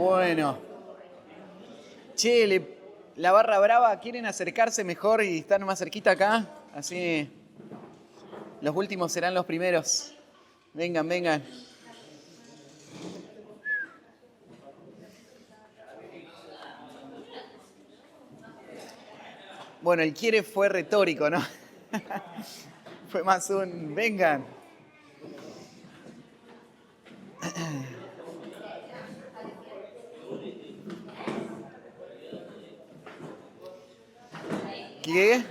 Bueno, che, la barra brava, ¿quieren acercarse mejor y estar más cerquita acá? Así los últimos serán los primeros. Vengan, vengan. Bueno, el quiere fue retórico, ¿no? Fue más un vengan. ¿Qué?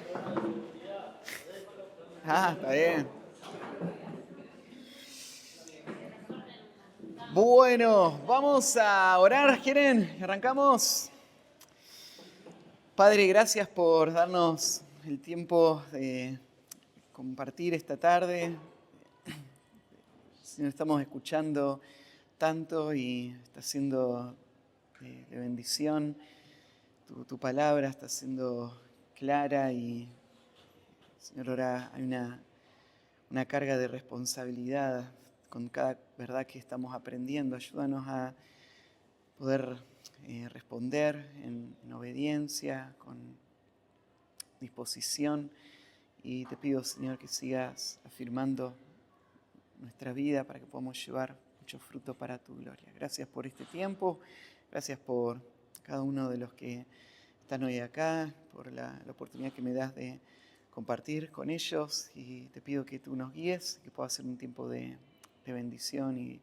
Ah, está bien. Bueno, vamos a orar, ¿quieren? ¿Arrancamos? Padre, gracias por darnos el tiempo de compartir esta tarde. Señor, estamos escuchando tanto y está siendo de bendición. Tu palabra está siendo clara y, Señor, ahora hay una carga de responsabilidad con cada verdad que estamos aprendiendo. Ayúdanos a poder responder en obediencia, con disposición. Y te pido, Señor, que sigas afirmando nuestra vida para que podamos llevar mucho fruto para tu gloria. Gracias por este tiempo, gracias por cada uno de los que están hoy acá, por la oportunidad que me das de compartir con ellos, y te pido que tú nos guíes, que pueda ser un tiempo de bendición y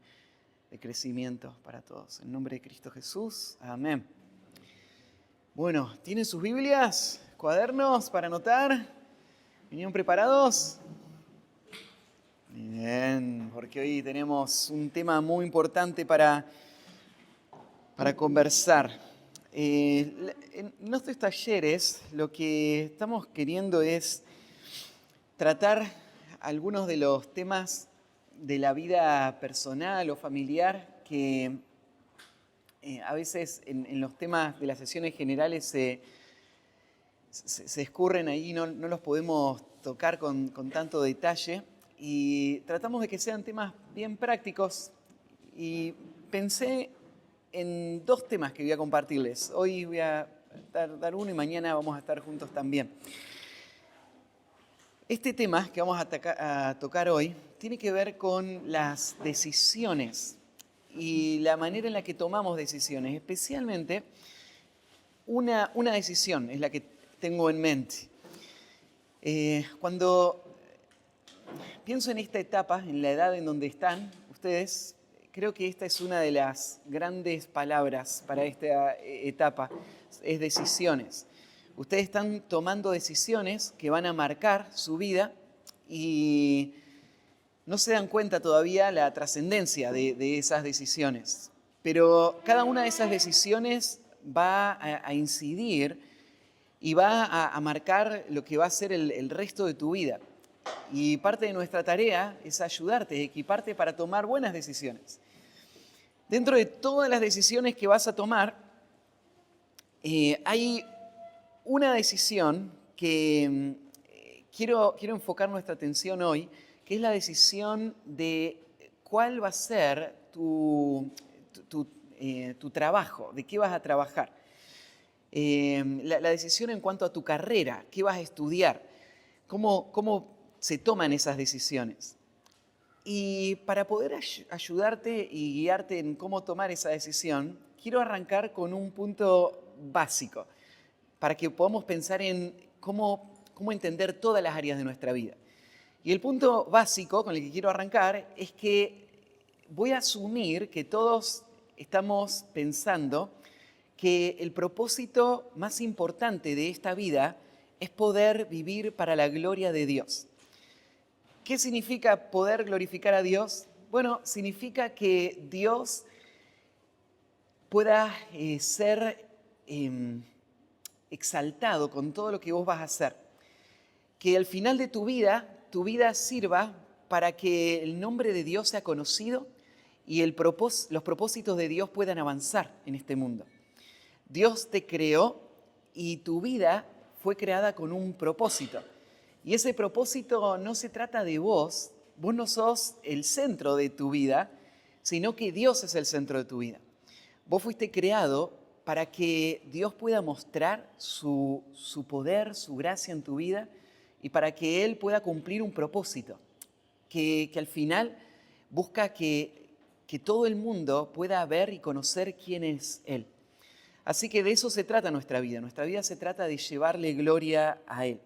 de crecimiento para todos. En nombre de Cristo Jesús, amén. Bueno, ¿tienen sus Biblias, cuadernos para anotar? ¿Vinieron preparados? Bien, porque hoy tenemos un tema muy importante para conversar. En nuestros talleres lo que estamos queriendo es tratar algunos de los temas de la vida personal o familiar que a veces en los temas de las sesiones generales se escurren ahí, no los podemos tocar con tanto detalle. Y tratamos de que sean temas bien prácticos y pensé en dos temas que voy a compartirles. Hoy voy a dar uno y mañana vamos a estar juntos también. Este tema que vamos a tocar hoy tiene que ver con las decisiones y la manera en la que tomamos decisiones. Especialmente una decisión es la que tengo en mente. Cuando pienso en esta etapa, en la edad en donde están ustedes, creo que esta es una de las grandes palabras para esta etapa, es decisiones. Ustedes están tomando decisiones que van a marcar su vida y no se dan cuenta todavía la trascendencia de esas decisiones. Pero cada una de esas decisiones va a incidir y va a marcar lo que va a ser el resto de tu vida. Y parte de nuestra tarea es ayudarte, equiparte para tomar buenas decisiones. Dentro de todas las decisiones que vas a tomar, hay una decisión que quiero enfocar nuestra atención hoy, que es la decisión de cuál va a ser tu trabajo, de qué vas a trabajar. La decisión en cuanto a tu carrera, qué vas a estudiar, cómo se toman esas decisiones. Y para poder ayudarte y guiarte en cómo tomar esa decisión, quiero arrancar con un punto básico, para que podamos pensar en cómo entender todas las áreas de nuestra vida. Y el punto básico con el que quiero arrancar es que voy a asumir que todos estamos pensando que el propósito más importante de esta vida es poder vivir para la gloria de Dios. ¿Qué significa poder glorificar a Dios? Bueno, significa que Dios pueda ser exaltado con todo lo que vos vas a hacer. Que al final de tu vida sirva para que el nombre de Dios sea conocido y los propósitos de Dios puedan avanzar en este mundo. Dios te creó y tu vida fue creada con un propósito. Y ese propósito no se trata de vos no sos el centro de tu vida, sino que Dios es el centro de tu vida. Vos fuiste creado para que Dios pueda mostrar su poder, su gracia en tu vida y para que Él pueda cumplir un propósito, que al final busca que todo el mundo pueda ver y conocer quién es Él. Así que de eso se trata nuestra vida. Nuestra vida se trata de llevarle gloria a Él.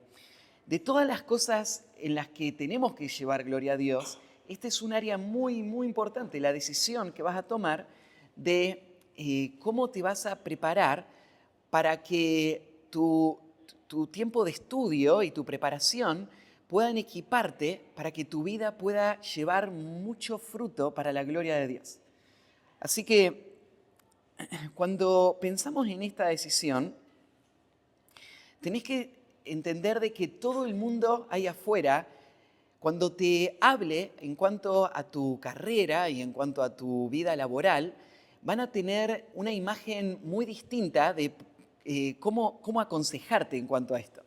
De todas las cosas en las que tenemos que llevar gloria a Dios, este es un área muy, muy importante, la decisión que vas a tomar de cómo te vas a preparar para que tu tiempo de estudio y tu preparación puedan equiparte para que tu vida pueda llevar mucho fruto para la gloria de Dios. Así que cuando pensamos en esta decisión, tenés que entender de que todo el mundo ahí afuera, cuando te hable en cuanto a tu carrera y en cuanto a tu vida laboral, van a tener una imagen muy distinta de cómo aconsejarte en cuanto a esto.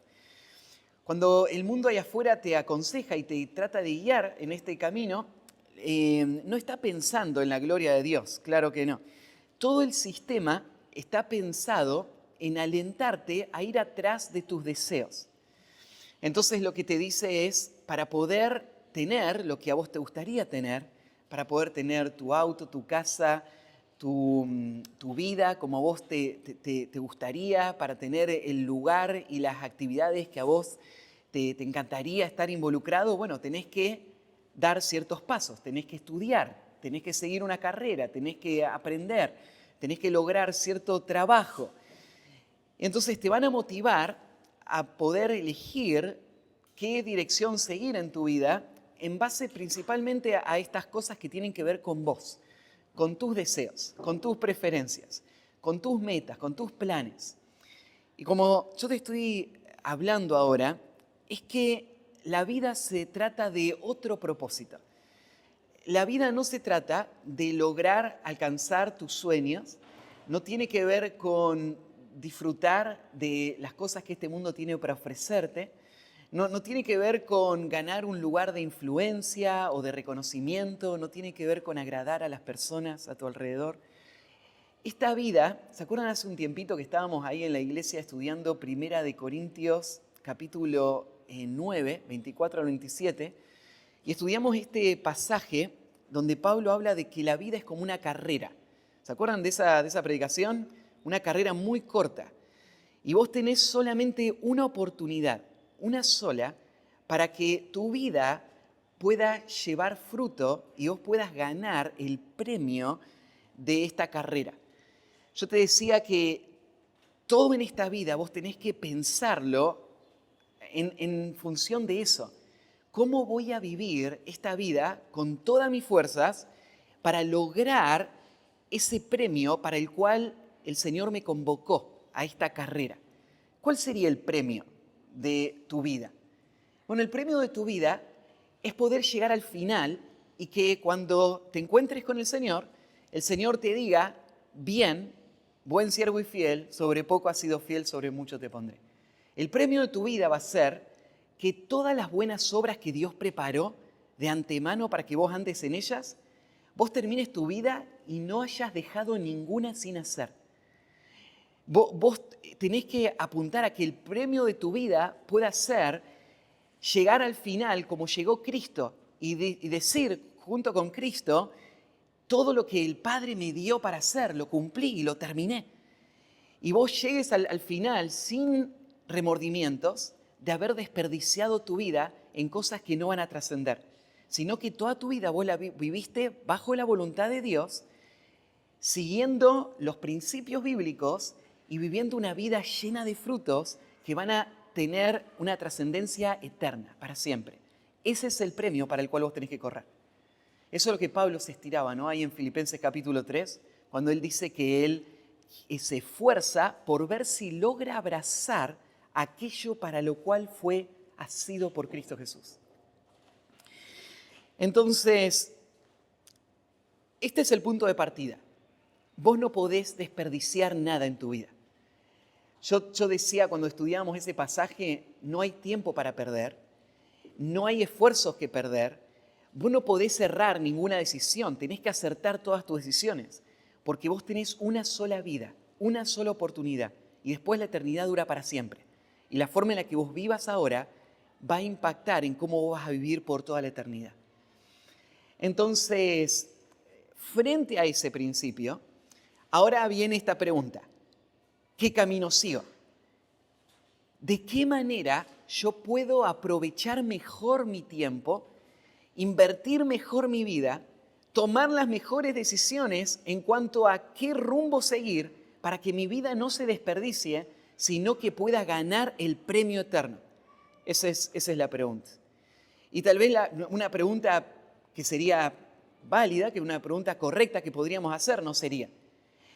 Cuando el mundo ahí afuera te aconseja y te trata de guiar en este camino, no está pensando en la gloria de Dios, claro que no. Todo el sistema está pensado en alentarte a ir atrás de tus deseos. Entonces lo que te dice es, para poder tener lo que a vos te gustaría tener, para poder tener tu auto, tu casa, tu vida como a vos te gustaría, para tener el lugar y las actividades que a vos te encantaría estar involucrado, bueno, tenés que dar ciertos pasos, tenés que estudiar, tenés que seguir una carrera, tenés que aprender, tenés que lograr cierto trabajo. Entonces te van a motivar a poder elegir qué dirección seguir en tu vida en base principalmente a estas cosas que tienen que ver con vos, con tus deseos, con tus preferencias, con tus metas, con tus planes. Y como yo te estoy hablando ahora, es que la vida se trata de otro propósito. La vida no se trata de lograr alcanzar tus sueños, no tiene que ver con disfrutar de las cosas que este mundo tiene para ofrecerte, no tiene que ver con ganar un lugar de influencia o de reconocimiento, no tiene que ver con agradar a las personas a tu alrededor. Esta vida, ¿se acuerdan hace un tiempito que estábamos ahí en la iglesia estudiando 1 Corintios capítulo 9, 24 al 27? Y estudiamos este pasaje donde Pablo habla de que la vida es como una carrera. ¿Se acuerdan de esa predicación? Una carrera muy corta. Y vos tenés solamente una oportunidad, una sola, para que tu vida pueda llevar fruto y vos puedas ganar el premio de esta carrera. Yo te decía que todo en esta vida vos tenés que pensarlo en función de eso. ¿Cómo voy a vivir esta vida con todas mis fuerzas para lograr ese premio para el cual el Señor me convocó a esta carrera? ¿Cuál sería el premio de tu vida? Bueno, el premio de tu vida es poder llegar al final y que cuando te encuentres con el Señor te diga, bien, buen siervo y fiel, sobre poco has sido fiel, sobre mucho te pondré. El premio de tu vida va a ser que todas las buenas obras que Dios preparó de antemano para que vos andes en ellas, vos termines tu vida y no hayas dejado ninguna sin hacer. Vos tenés que apuntar a que el premio de tu vida pueda ser llegar al final como llegó Cristo y decir junto con Cristo, todo lo que el Padre me dio para hacer, lo cumplí y lo terminé. Y vos llegues al final sin remordimientos de haber desperdiciado tu vida en cosas que no van a trascender, sino que toda tu vida vos la viviste bajo la voluntad de Dios, siguiendo los principios bíblicos y viviendo una vida llena de frutos que van a tener una trascendencia eterna, para siempre. Ese es el premio para el cual vos tenés que correr. Eso es lo que Pablo se estiraba, ¿no? Ahí en Filipenses capítulo 3, cuando él dice que él se esfuerza por ver si logra abrazar aquello para lo cual fue asido por Cristo Jesús. Entonces, este es el punto de partida. Vos no podés desperdiciar nada en tu vida. Yo decía cuando estudiábamos ese pasaje, no hay tiempo para perder, no hay esfuerzos que perder, vos no podés errar ninguna decisión, tenés que acertar todas tus decisiones. porque vos tenés una sola vida, una sola oportunidad, y después la eternidad dura para siempre. Y la forma en la que vos vivas ahora va a impactar en cómo vos vas a vivir por toda la eternidad. Entonces, frente a ese principio, ahora viene esta pregunta: ¿qué camino sigo? ¿De qué manera yo puedo aprovechar mejor mi tiempo, invertir mejor mi vida, tomar las mejores decisiones en cuanto a qué rumbo seguir para que mi vida no se desperdicie, sino que pueda ganar el premio eterno? Esa es la pregunta. Y tal vez una pregunta que sería válida, que una pregunta correcta que podríamos hacernos sería: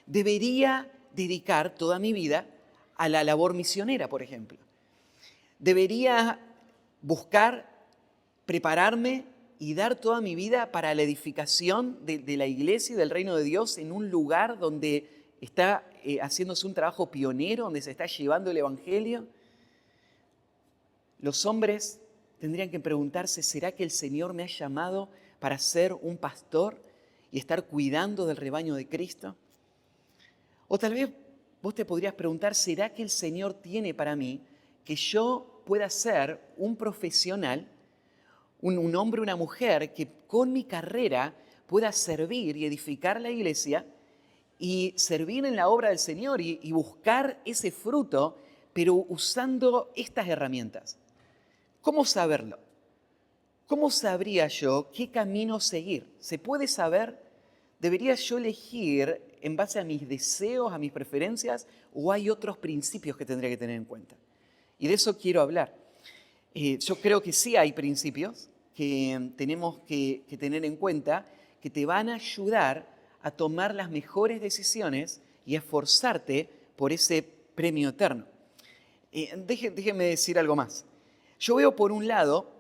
¿debería dedicar toda mi vida a la labor misionera, por ejemplo? ¿Debería buscar, prepararme y dar toda mi vida para la edificación de la iglesia y del reino de Dios en un lugar donde está haciéndose un trabajo pionero, donde se está llevando el evangelio? Los hombres tendrían que preguntarse: ¿será que el Señor me ha llamado para ser un pastor y estar cuidando del rebaño de Cristo? O tal vez vos te podrías preguntar: ¿será que el Señor tiene para mí que yo pueda ser un profesional, un hombre, una mujer, que con mi carrera pueda servir y edificar la iglesia y servir en la obra del Señor y buscar ese fruto, pero usando estas herramientas? ¿Cómo saberlo? ¿Cómo sabría yo qué camino seguir? ¿Se puede saber? ¿Debería yo elegir en base a mis deseos, a mis preferencias, o hay otros principios que tendría que tener en cuenta? Y de eso quiero hablar. Yo creo que sí hay principios que tenemos que tener en cuenta, que te van a ayudar a tomar las mejores decisiones y a esforzarte por ese premio eterno. Déjenme decir algo más. Yo veo por un lado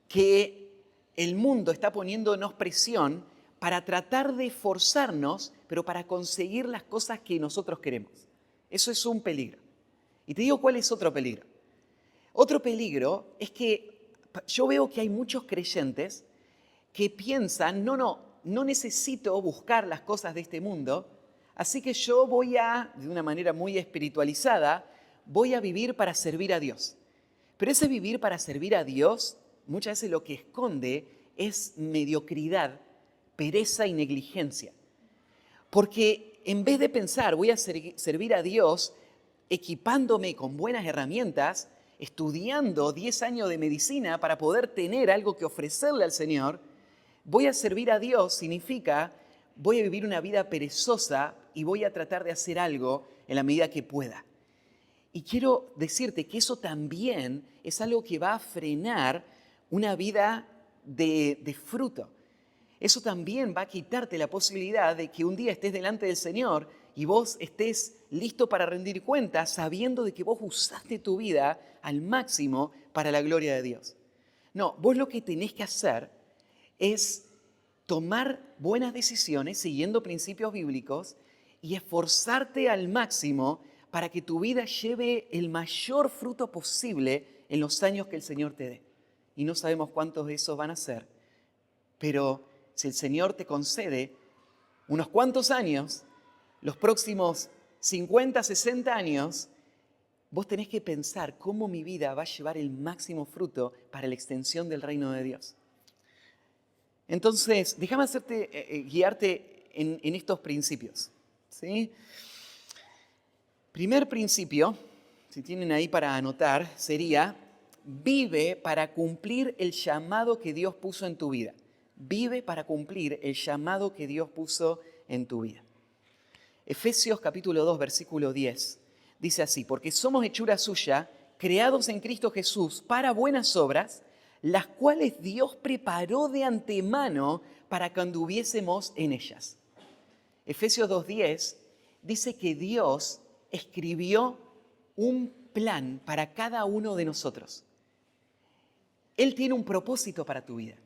que el mundo está poniéndonos presión para tratar de esforzarnos, pero para conseguir las cosas que nosotros queremos. Eso es un peligro. Y te digo cuál es otro peligro. Otro peligro es que yo veo que hay muchos creyentes que piensan: no necesito buscar las cosas de este mundo, así que yo voy de una manera muy espiritualizada, voy a vivir para servir a Dios. Pero ese vivir para servir a Dios muchas veces lo que esconde es mediocridad, pereza y negligencia. Porque en vez de pensar: voy a servir a Dios equipándome con buenas herramientas, estudiando 10 años de medicina para poder tener algo que ofrecerle al Señor, voy a servir a Dios significa: voy a vivir una vida perezosa y voy a tratar de hacer algo en la medida que pueda. Y quiero decirte que eso también es algo que va a frenar una vida de fruto. Eso también va a quitarte la posibilidad de que un día estés delante del Señor y vos estés listo para rendir cuentas, sabiendo de que vos usaste tu vida al máximo para la gloria de Dios. No, vos lo que tenés que hacer es tomar buenas decisiones siguiendo principios bíblicos y esforzarte al máximo para que tu vida lleve el mayor fruto posible en los años que el Señor te dé. Y no sabemos cuántos de esos van a ser, pero si el Señor te concede unos cuantos años, los próximos 50, 60 años, vos tenés que pensar cómo mi vida va a llevar el máximo fruto para la extensión del reino de Dios. Entonces, déjame guiarte en estos principios, ¿sí? Primer principio, si tienen ahí para anotar, sería: vive para cumplir el llamado que Dios puso en tu vida. Vive para cumplir el llamado que Dios puso en tu vida. Efesios capítulo 2, versículo 10, dice así: porque somos hechura suya, creados en Cristo Jesús para buenas obras, las cuales Dios preparó de antemano para que anduviésemos en ellas. Efesios 2:10 dice que Dios escribió un plan para cada uno de nosotros. Él tiene un propósito para tu vida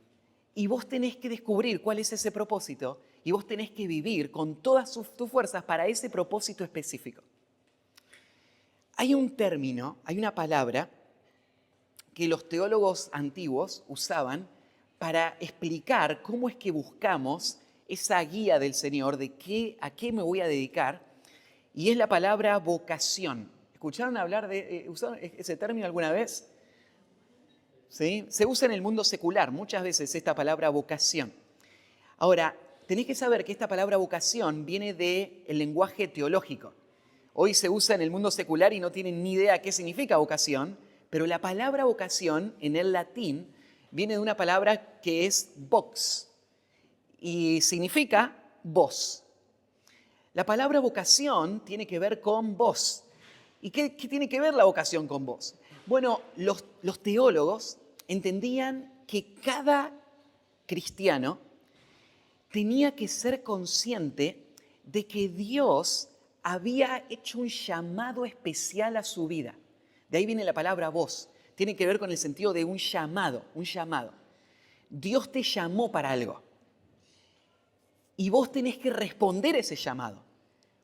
y vos tenés que descubrir cuál es ese propósito y vos tenés que vivir con todas tus fuerzas para ese propósito específico. Hay un término, hay una palabra que los teólogos antiguos usaban para explicar cómo es que buscamos esa guía del Señor de a qué me voy a dedicar, y es la palabra vocación. ¿Escucharon hablar usaron ese término alguna vez? ¿Sí? Se usa en el mundo secular muchas veces esta palabra vocación. Ahora, tenéis que saber que esta palabra vocación viene del lenguaje teológico. Hoy se usa en el mundo secular y no tienen ni idea qué significa vocación, pero la palabra vocación en el latín viene de una palabra que es vox y significa voz. La palabra vocación tiene que ver con voz. ¿Y qué tiene que ver la vocación con voz? Bueno, los teólogos entendían que cada cristiano tenía que ser consciente de que Dios había hecho un llamado especial a su vida. De ahí viene la palabra voz. Tiene que ver con el sentido de un llamado, un llamado. Dios te llamó para algo. Y vos tenés que responder ese llamado.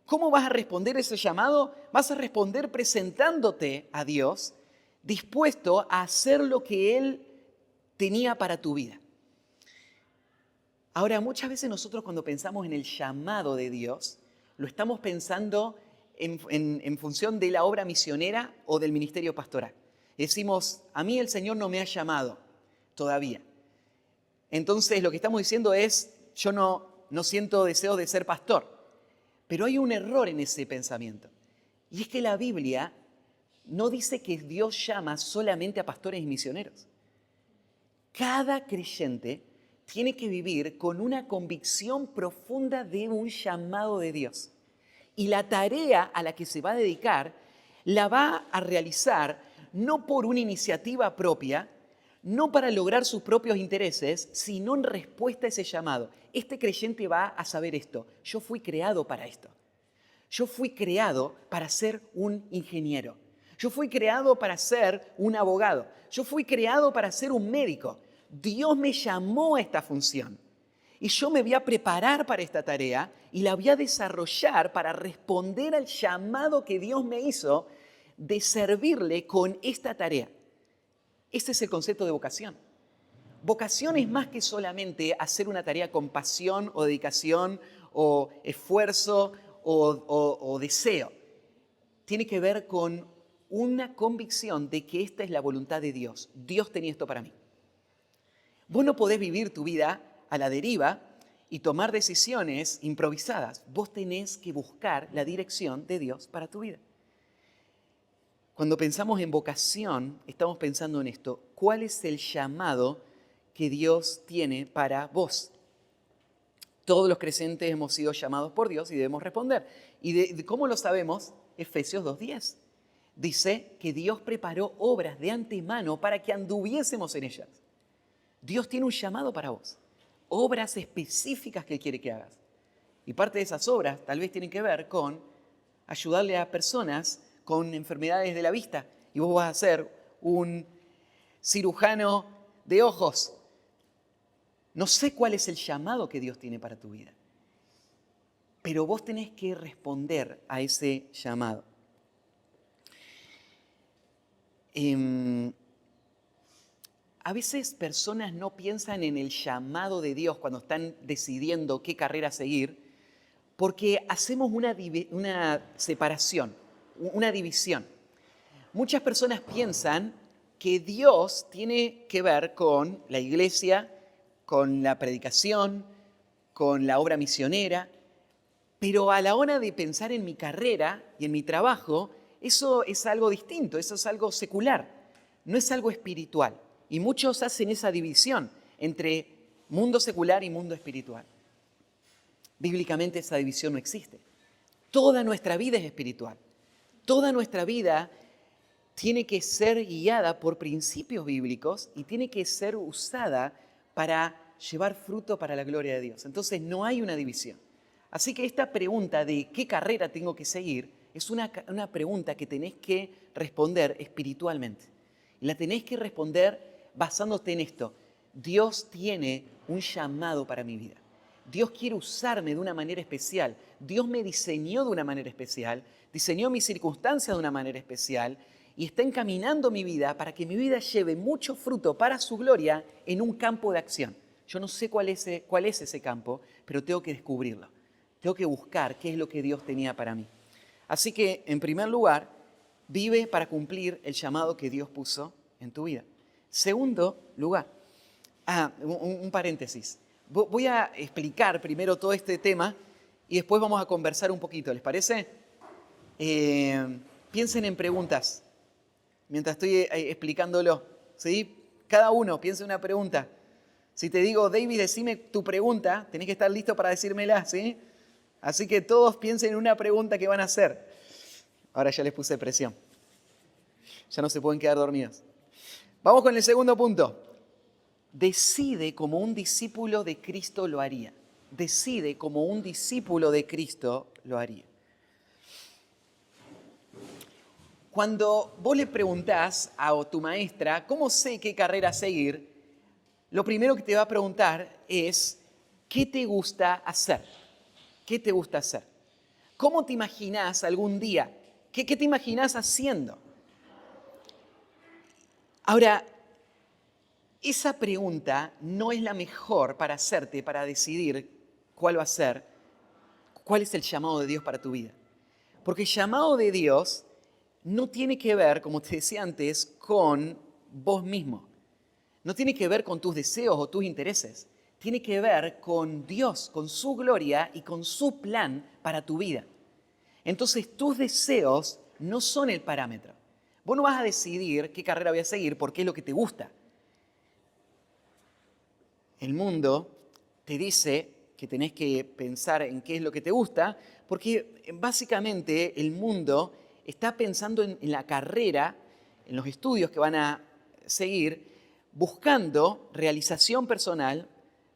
¿Cómo vas a responder ese llamado? Vas a responder presentándote a Dios, dispuesto a hacer lo que Él tenía para tu vida. Ahora, muchas veces nosotros cuando pensamos en el llamado de Dios, lo estamos pensando en función de la obra misionera o del ministerio pastoral. Decimos, a mí el Señor no me ha llamado todavía. Entonces lo que estamos diciendo es, yo no siento deseo de ser pastor. Pero hay un error en ese pensamiento. Y es que la Biblia no dice que Dios llama solamente a pastores y misioneros. Cada creyente tiene que vivir con una convicción profunda de un llamado de Dios. Y la tarea a la que se va a dedicar la va a realizar no por una iniciativa propia, no para lograr sus propios intereses, sino en respuesta a ese llamado. Este creyente va a saber esto. Yo fui creado para esto. Yo fui creado para ser un ingeniero. Yo fui creado para ser un abogado. Yo fui creado para ser un médico. Dios me llamó a esta función. Y yo me voy a preparar para esta tarea y la voy a desarrollar para responder al llamado que Dios me hizo de servirle con esta tarea. Este es el concepto de vocación. Vocación es más que solamente hacer una tarea con pasión o dedicación o esfuerzo o deseo. Tiene que ver con una convicción de que esta es la voluntad de Dios. Dios tenía esto para mí. Vos no podés vivir tu vida a la deriva y tomar decisiones improvisadas. Vos tenés que buscar la dirección de Dios para tu vida. Cuando pensamos en vocación, estamos pensando en esto. ¿Cuál es el llamado que Dios tiene para vos? Todos los creyentes hemos sido llamados por Dios y debemos responder. ¿Y cómo lo sabemos? Efesios 2:10. Dice que Dios preparó obras de antemano para que anduviésemos en ellas. Dios tiene un llamado para vos. Obras específicas que Él quiere que hagas. Y parte de esas obras tal vez tienen que ver con ayudarle a personas con enfermedades de la vista. Y vos vas a ser un cirujano de ojos. No sé cuál es el llamado que Dios tiene para tu vida. Pero vos tenés que responder a ese llamado. A veces personas no piensan en el llamado de Dios cuando están decidiendo qué carrera seguir, porque hacemos una separación, una división. Muchas personas piensan que Dios tiene que ver con la iglesia, con la predicación, con la obra misionera, pero a la hora de pensar en mi carrera y en mi trabajo, eso es algo distinto, eso es algo secular, no es algo espiritual. Y muchos hacen esa división entre mundo secular y mundo espiritual. Bíblicamente esa división no existe. Toda nuestra vida es espiritual. Toda nuestra vida tiene que ser guiada por principios bíblicos y tiene que ser usada para llevar fruto para la gloria de Dios. Entonces no hay una división. Así que esta pregunta de qué carrera tengo que seguir es una pregunta que tenés que responder espiritualmente. Y la tenés que responder basándote en esto. Dios tiene un llamado para mi vida. Dios quiere usarme de una manera especial. Dios me diseñó de una manera especial, diseñó mis circunstancias de una manera especial y está encaminando mi vida para que mi vida lleve mucho fruto para su gloria en un campo de acción. Yo no sé cuál es ese campo, pero tengo que descubrirlo. Tengo que buscar qué es lo que Dios tenía para mí. Así que, en primer lugar, vive para cumplir el llamado que Dios puso en tu vida. Segundo lugar, un paréntesis. Voy a explicar primero todo este tema y después vamos a conversar un poquito, ¿les parece? Piensen en preguntas mientras estoy explicándolo, ¿sí? Cada uno piense en una pregunta. Si te digo, David, decime tu pregunta, tenés que estar listo para decírmela, ¿sí? Así que todos piensen en una pregunta que van a hacer. Ahora ya les puse presión. Ya no se pueden quedar dormidos. Vamos con el segundo punto. Decide como un discípulo de Cristo lo haría. Decide como un discípulo de Cristo lo haría. Cuando vos le preguntás a tu maestra, ¿cómo sé qué carrera seguir? Lo primero que te va a preguntar es, ¿qué te gusta hacer? ¿Qué te gusta hacer? ¿Cómo te imaginás algún día? ¿Qué te imaginás haciendo? Ahora, esa pregunta no es la mejor para hacerte, para decidir cuál va a ser, cuál es el llamado de Dios para tu vida. Porque el llamado de Dios no tiene que ver, como te decía antes, con vos mismo. No tiene que ver con tus deseos o tus intereses. Tiene que ver con Dios, con su gloria y con su plan para tu vida. Entonces, tus deseos no son el parámetro. Vos no vas a decidir qué carrera voy a seguir porque es lo que te gusta. El mundo te dice que tenés que pensar en qué es lo que te gusta, porque básicamente el mundo está pensando en la carrera, en los estudios que van a seguir, buscando realización personal,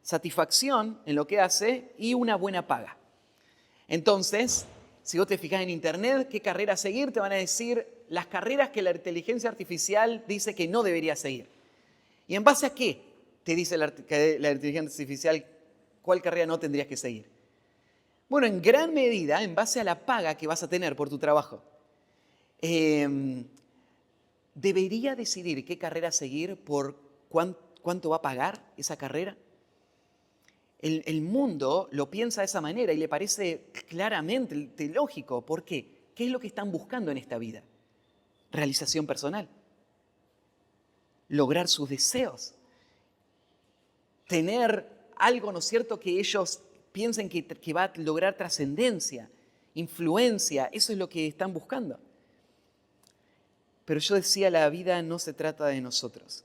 satisfacción en lo que hace y una buena paga. Entonces, si vos te fijás en internet qué carrera seguir, te van a decir las carreras que la inteligencia artificial dice que no debería seguir. ¿Y en base a qué te dice la inteligencia artificial cuál carrera no tendrías que seguir? Bueno, en gran medida en base a la paga que vas a tener por tu trabajo. ¿Debería decidir qué carrera seguir por cuánto va a pagar esa carrera? El mundo lo piensa de esa manera y le parece claramente lógico. ¿Por qué? ¿Qué es lo que están buscando en esta vida? Realización personal. Lograr sus deseos. Tener algo, ¿no es cierto?, que ellos piensen que va a lograr trascendencia, influencia. Eso es lo que están buscando. Pero yo decía, la vida no se trata de nosotros.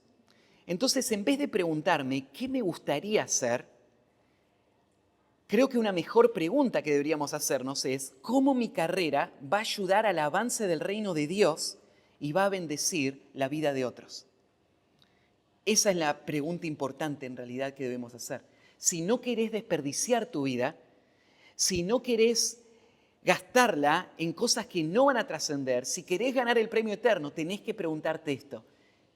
Entonces, en vez de preguntarme qué me gustaría hacer, creo que una mejor pregunta que deberíamos hacernos es cómo mi carrera va a ayudar al avance del reino de Dios y va a bendecir la vida de otros. Esa es la pregunta importante en realidad que debemos hacer. Si no querés desperdiciar tu vida, si no querés gastarla en cosas que no van a trascender, si querés ganar el premio eterno, tenés que preguntarte esto.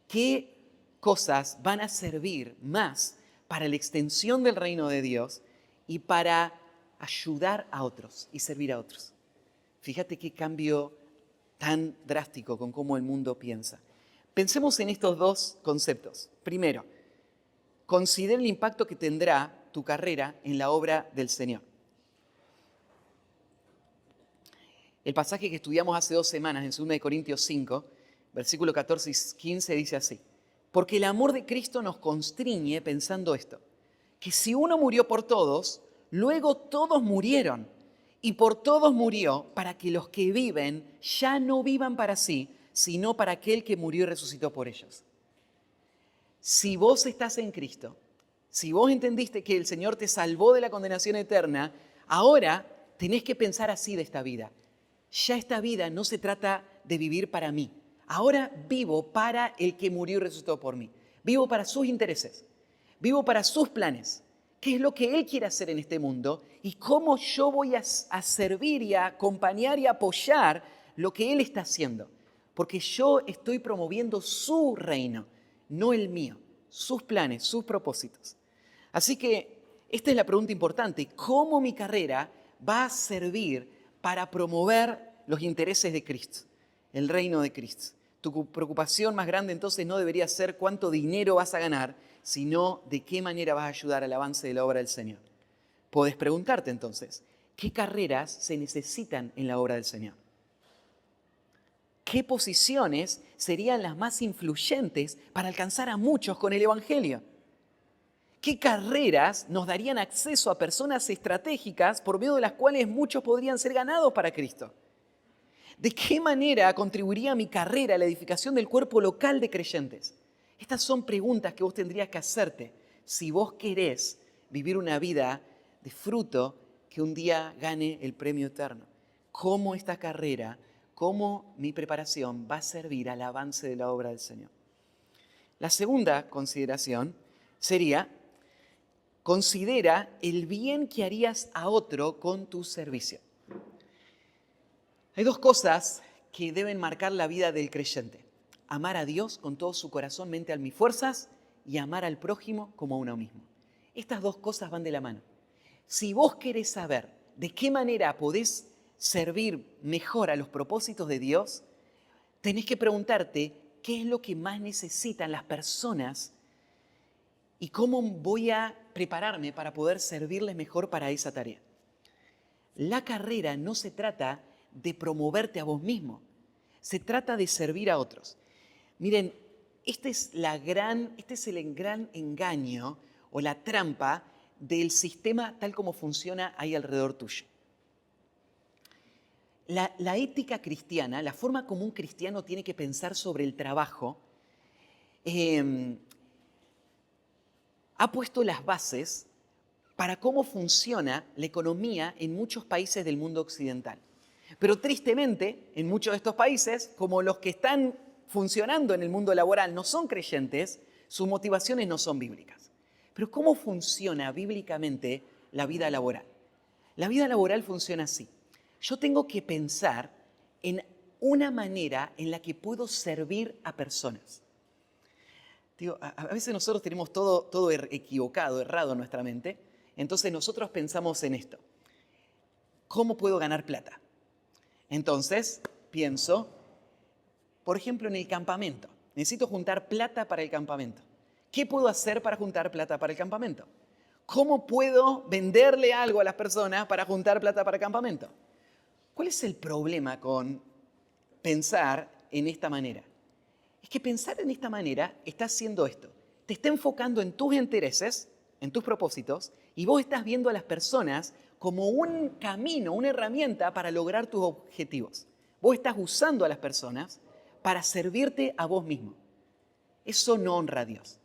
¿Qué cosas van a servir más para la extensión del reino de Dios y para ayudar a otros y servir a otros? Fíjate qué cambio tan drástico con cómo el mundo piensa. Pensemos en estos dos conceptos. Primero, considera el impacto que tendrá tu carrera en la obra del Señor. El pasaje que estudiamos hace 2 semanas en 2 Corintios 5, versículo 14 y 15 dice así: porque el amor de Cristo nos constriñe pensando esto, que si uno murió por todos, luego todos murieron, y por todos murió para que los que viven ya no vivan para sí, sino para aquel que murió y resucitó por ellos. Si vos estás en Cristo, si vos entendiste que el Señor te salvó de la condenación eterna, ahora tenés que pensar así de esta vida. Ya esta vida no se trata de vivir para mí. Ahora vivo para el que murió y resucitó por mí. Vivo para sus intereses. Vivo para sus planes. ¿Qué es lo que Él quiere hacer en este mundo? Y cómo yo voy a servir y a acompañar y a apoyar lo que Él está haciendo. Porque yo estoy promoviendo su reino, no el mío. Sus planes, sus propósitos. Así que esta es la pregunta importante. ¿Cómo mi carrera va a servir para promover los intereses de Cristo, el reino de Cristo? Tu preocupación más grande entonces no debería ser cuánto dinero vas a ganar, sino de qué manera vas a ayudar al avance de la obra del Señor. Podés preguntarte entonces, ¿qué carreras se necesitan en la obra del Señor? ¿Qué posiciones serían las más influyentes para alcanzar a muchos con el Evangelio? ¿Qué carreras nos darían acceso a personas estratégicas por medio de las cuales muchos podrían ser ganados para Cristo? ¿De qué manera contribuiría mi carrera a la edificación del cuerpo local de creyentes? Estas son preguntas que vos tendrías que hacerte si vos querés vivir una vida de fruto que un día gane el premio eterno. ¿Cómo esta carrera, cómo mi preparación va a servir al avance de la obra del Señor? La segunda consideración sería: considera el bien que harías a otro con tu servicio. Hay dos cosas que deben marcar la vida del creyente: amar a Dios con todo su corazón, mente, alma y fuerzas, y amar al prójimo como a uno mismo. Estas dos cosas van de la mano. Si vos querés saber de qué manera podés servir mejor a los propósitos de Dios, tenés que preguntarte qué es lo que más necesitan las personas y cómo voy a prepararme para poder servirles mejor para esa tarea. La carrera no se trata de promoverte a vos mismo, se trata de servir a otros. Miren, este es el gran engaño o la trampa del sistema tal como funciona ahí alrededor tuyo. La ética cristiana, la forma como un cristiano tiene que pensar sobre el trabajo, ha puesto las bases para cómo funciona la economía en muchos países del mundo occidental. Pero tristemente, en muchos de estos países, como los que están funcionando en el mundo laboral no son creyentes, sus motivaciones no son bíblicas. Pero ¿cómo funciona bíblicamente la vida laboral? La vida laboral funciona así. Yo tengo que pensar en una manera en la que puedo servir a personas. Digo, a veces nosotros tenemos todo equivocado, errado en nuestra mente. Entonces nosotros pensamos en esto: ¿cómo puedo ganar plata? Entonces pienso, por ejemplo, en el campamento. Necesito juntar plata para el campamento. ¿Qué puedo hacer para juntar plata para el campamento? ¿Cómo puedo venderle algo a las personas para juntar plata para el campamento? ¿Cuál es el problema con pensar en esta manera? Es que pensar en esta manera está haciendo esto. Te está enfocando en tus intereses, en tus propósitos, y vos estás viendo a las personas como un camino, una herramienta para lograr tus objetivos. Vos estás usando a las personas para servirte a vos mismo. Eso no honra a Dios.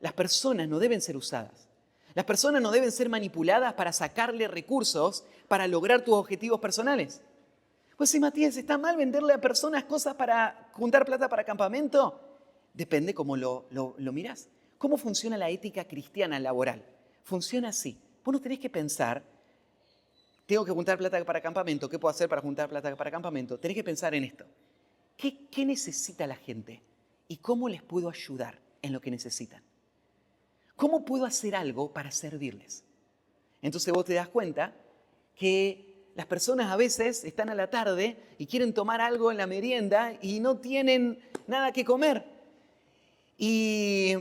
Las personas no deben ser usadas. Las personas no deben ser manipuladas para sacarle recursos para lograr tus objetivos personales. Pues sí, Matías, ¿está mal venderle a personas cosas para juntar plata para campamento? Depende cómo lo mirás. ¿Cómo funciona la ética cristiana laboral? Funciona así. Vos no tenés que pensar, tengo que juntar plata para campamento, ¿qué puedo hacer para juntar plata para campamento? Tenés que pensar en esto. ¿Qué necesita la gente? ¿Y cómo les puedo ayudar en lo que necesitan? ¿Cómo puedo hacer algo para servirles? Entonces vos te das cuenta que las personas a veces están a la tarde y quieren tomar algo en la merienda y no tienen nada que comer. Y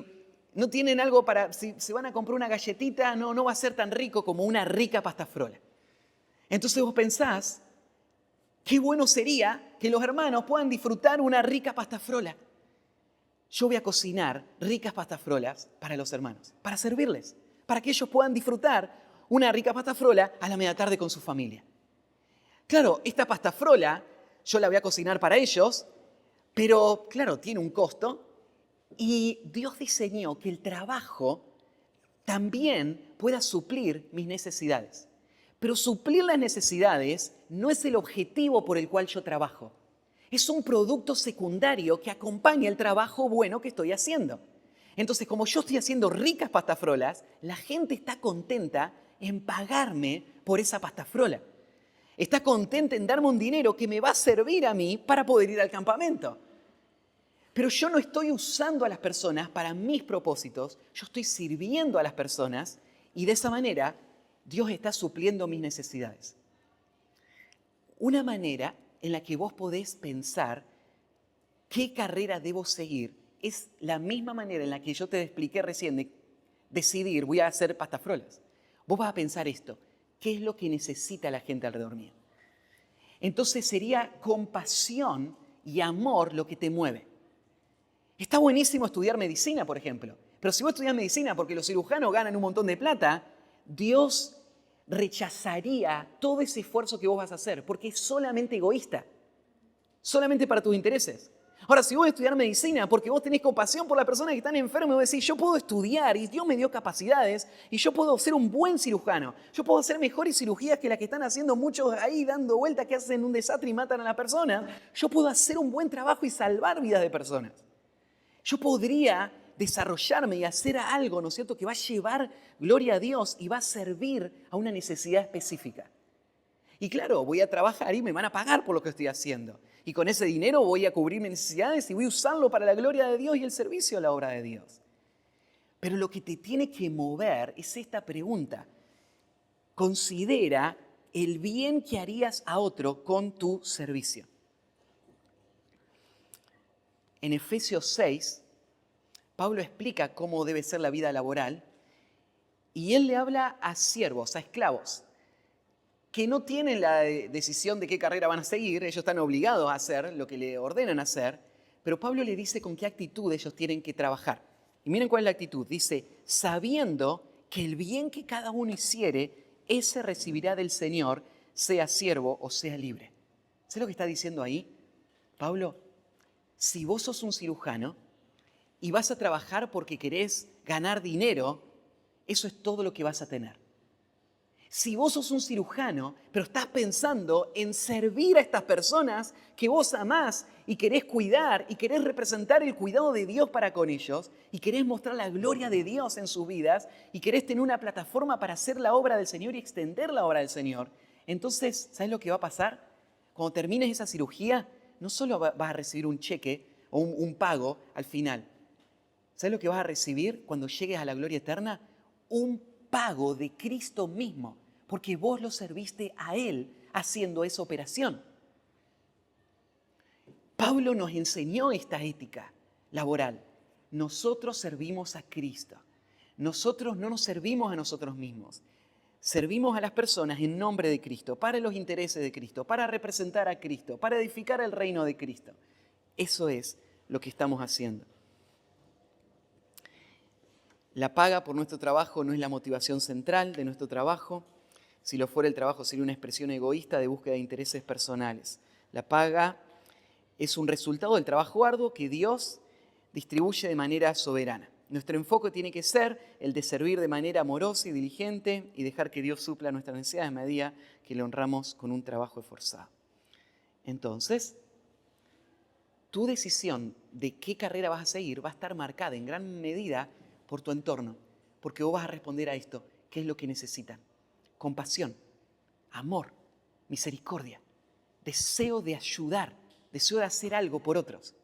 no tienen algo para, si se van a comprar una galletita, no va a ser tan rico como una rica pasta frola. Entonces vos pensás, qué bueno sería que los hermanos puedan disfrutar una rica pasta frola. Yo voy a cocinar ricas pastas frolas para los hermanos, para servirles, para que ellos puedan disfrutar una rica pasta frola a la media tarde con su familia. Claro, esta pasta frola yo la voy a cocinar para ellos, pero claro, tiene un costo y Dios diseñó que el trabajo también pueda suplir mis necesidades. Pero suplir las necesidades no es el objetivo por el cual yo trabajo. Es un producto secundario que acompaña el trabajo bueno que estoy haciendo. Entonces, como yo estoy haciendo ricas pastafrolas, la gente está contenta en pagarme por esa pastafrola. Está contenta en darme un dinero que me va a servir a mí para poder ir al campamento. Pero yo no estoy usando a las personas para mis propósitos, yo estoy sirviendo a las personas y de esa manera Dios está supliendo mis necesidades. Una manera en la que vos podés pensar qué carrera debo seguir es la misma manera en la que yo te expliqué recién de decidir, voy a hacer pastafrolas. Vos vas a pensar esto, ¿qué es lo que necesita la gente alrededor mío? Entonces sería compasión y amor lo que te mueve. Está buenísimo estudiar medicina, por ejemplo, pero si vos estudias medicina porque los cirujanos ganan un montón de plata, Dios rechazaría todo ese esfuerzo que vos vas a hacer, porque es solamente egoísta, solamente para tus intereses. Ahora, si vos vas a estudiar medicina porque vos tenés compasión por las personas que están enfermas, vos decís, yo puedo estudiar y Dios me dio capacidades y yo puedo ser un buen cirujano. Yo puedo hacer mejores cirugías que las que están haciendo muchos ahí dando vueltas que hacen un desastre y matan a las personas. Yo puedo hacer un buen trabajo y salvar vidas de personas. Yo podría desarrollarme y hacer algo, ¿no es cierto?, que va a llevar gloria a Dios y va a servir a una necesidad específica. Y claro, voy a trabajar y me van a pagar por lo que estoy haciendo. Y con ese dinero voy a cubrir mis necesidades y voy a usarlo para la gloria de Dios y el servicio a la obra de Dios. Pero lo que te tiene que mover es esta pregunta. Considera el bien que harías a otro con tu servicio. En Efesios 6, Pablo explica cómo debe ser la vida laboral y él le habla a siervos, a esclavos, que no tienen la decisión de qué carrera van a seguir, ellos están obligados a hacer lo que le ordenan hacer, pero Pablo le dice con qué actitud ellos tienen que trabajar. Y miren cuál es la actitud, dice, sabiendo que el bien que cada uno hiciere, ese recibirá del Señor, sea siervo o sea libre. ¿Sabes lo que está diciendo ahí, Pablo? Si vos sos un cirujano y vas a trabajar porque querés ganar dinero, eso es todo lo que vas a tener. Si vos sos un cirujano, pero estás pensando en servir a estas personas que vos amás y querés cuidar y querés representar el cuidado de Dios para con ellos y querés mostrar la gloria de Dios en sus vidas y querés tener una plataforma para hacer la obra del Señor y extender la obra del Señor, entonces, ¿sabes lo que va a pasar? Cuando termines esa cirugía, no solo vas a recibir un cheque o un pago al final. ¿Sabes lo que vas a recibir cuando llegues a la gloria eterna? Un pago de Cristo mismo, porque vos lo serviste a Él haciendo esa operación. Pablo nos enseñó esta ética laboral. Nosotros servimos a Cristo. Nosotros no nos servimos a nosotros mismos. Servimos a las personas en nombre de Cristo, para los intereses de Cristo, para representar a Cristo, para edificar el reino de Cristo. Eso es lo que estamos haciendo. La paga por nuestro trabajo no es la motivación central de nuestro trabajo. Si lo fuera, el trabajo sería una expresión egoísta de búsqueda de intereses personales. La paga es un resultado del trabajo arduo que Dios distribuye de manera soberana. Nuestro enfoque tiene que ser el de servir de manera amorosa y diligente y dejar que Dios supla nuestras necesidades a medida que le honramos con un trabajo esforzado. Entonces, tu decisión de qué carrera vas a seguir va a estar marcada en gran medida por tu entorno, porque vos vas a responder a esto, ¿qué es lo que necesitan? Compasión, amor, misericordia, deseo de ayudar, deseo de hacer algo por otros.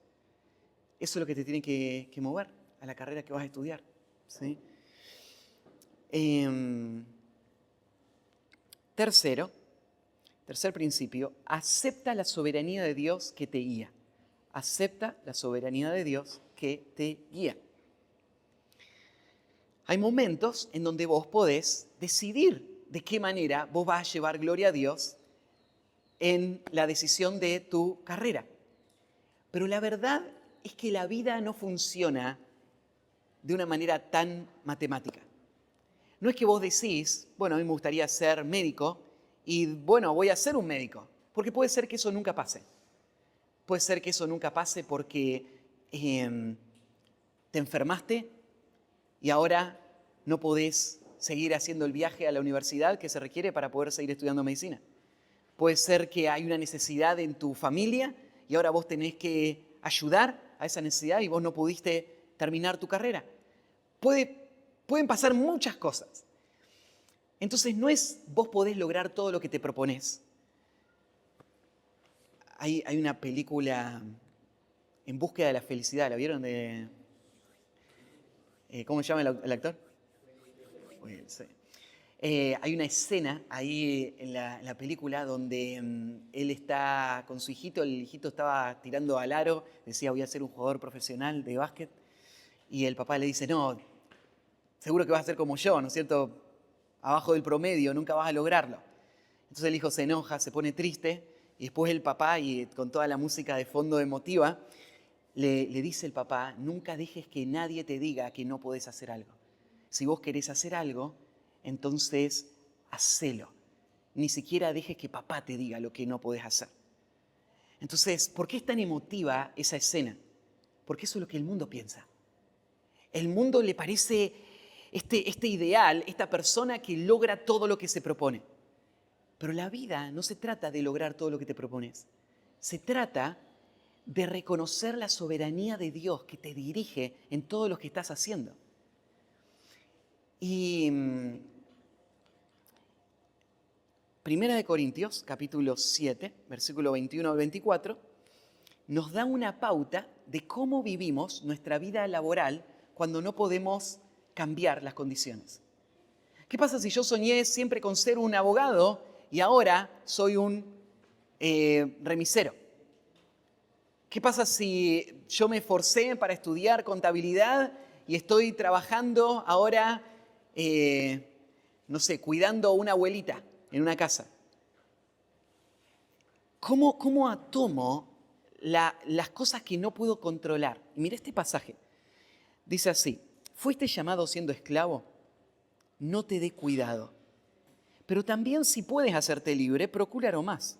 Eso es lo que te tiene que mover a la carrera que vas a estudiar, ¿sí? Tercer principio, acepta la soberanía de Dios que te guía. Acepta la soberanía de Dios que te guía. Hay momentos en donde vos podés decidir de qué manera vos vas a llevar gloria a Dios en la decisión de tu carrera. Pero la verdad es que la vida no funciona de una manera tan matemática. No es que vos decís, bueno, a mí me gustaría ser médico y bueno, voy a ser un médico, porque puede ser que eso nunca pase. Puede ser que eso nunca pase porque te enfermaste y ahora no podés seguir haciendo el viaje a la universidad que se requiere para poder seguir estudiando medicina. Puede ser que hay una necesidad en tu familia y ahora vos tenés que ayudar a esa necesidad y vos no pudiste terminar tu carrera. Pueden pasar muchas cosas. Entonces no es vos podés lograr todo lo que te proponés. Hay una película En búsqueda de la felicidad, ¿la vieron? ¿Cómo se llama el actor? Sí. Hay una escena ahí en la película donde él está con su hijito, el hijito estaba tirando al aro, decía voy a ser un jugador profesional de básquet, y el papá le dice, no, seguro que vas a ser como yo, ¿no es cierto? Abajo del promedio, nunca vas a lograrlo. Entonces el hijo se enoja, se pone triste, y después el papá, y con toda la música de fondo emotiva, le dice el papá, nunca dejes que nadie te diga que no podés hacer algo. Si vos querés hacer algo, entonces hacelo. Ni siquiera dejes que papá te diga lo que no podés hacer. Entonces, ¿por qué es tan emotiva esa escena? Porque eso es lo que el mundo piensa. El mundo le parece este ideal, esta persona que logra todo lo que se propone. Pero la vida no se trata de lograr todo lo que te propones. Se trata de reconocer la soberanía de Dios que te dirige en todo lo que estás haciendo. Y Primera de Corintios, capítulo 7, versículo 21 al 24, nos da una pauta de cómo vivimos nuestra vida laboral cuando no podemos cambiar las condiciones. ¿Qué pasa si yo soñé siempre con ser un abogado y ahora soy un remisero? ¿Qué pasa si yo me esforcé para estudiar contabilidad y estoy trabajando ahora, no sé, cuidando a una abuelita en una casa? ¿Cómo atomo las cosas que no puedo controlar? Y mira este pasaje. Dice así, ¿fuiste llamado siendo esclavo? No te dé cuidado. Pero también si puedes hacerte libre, procúralo más.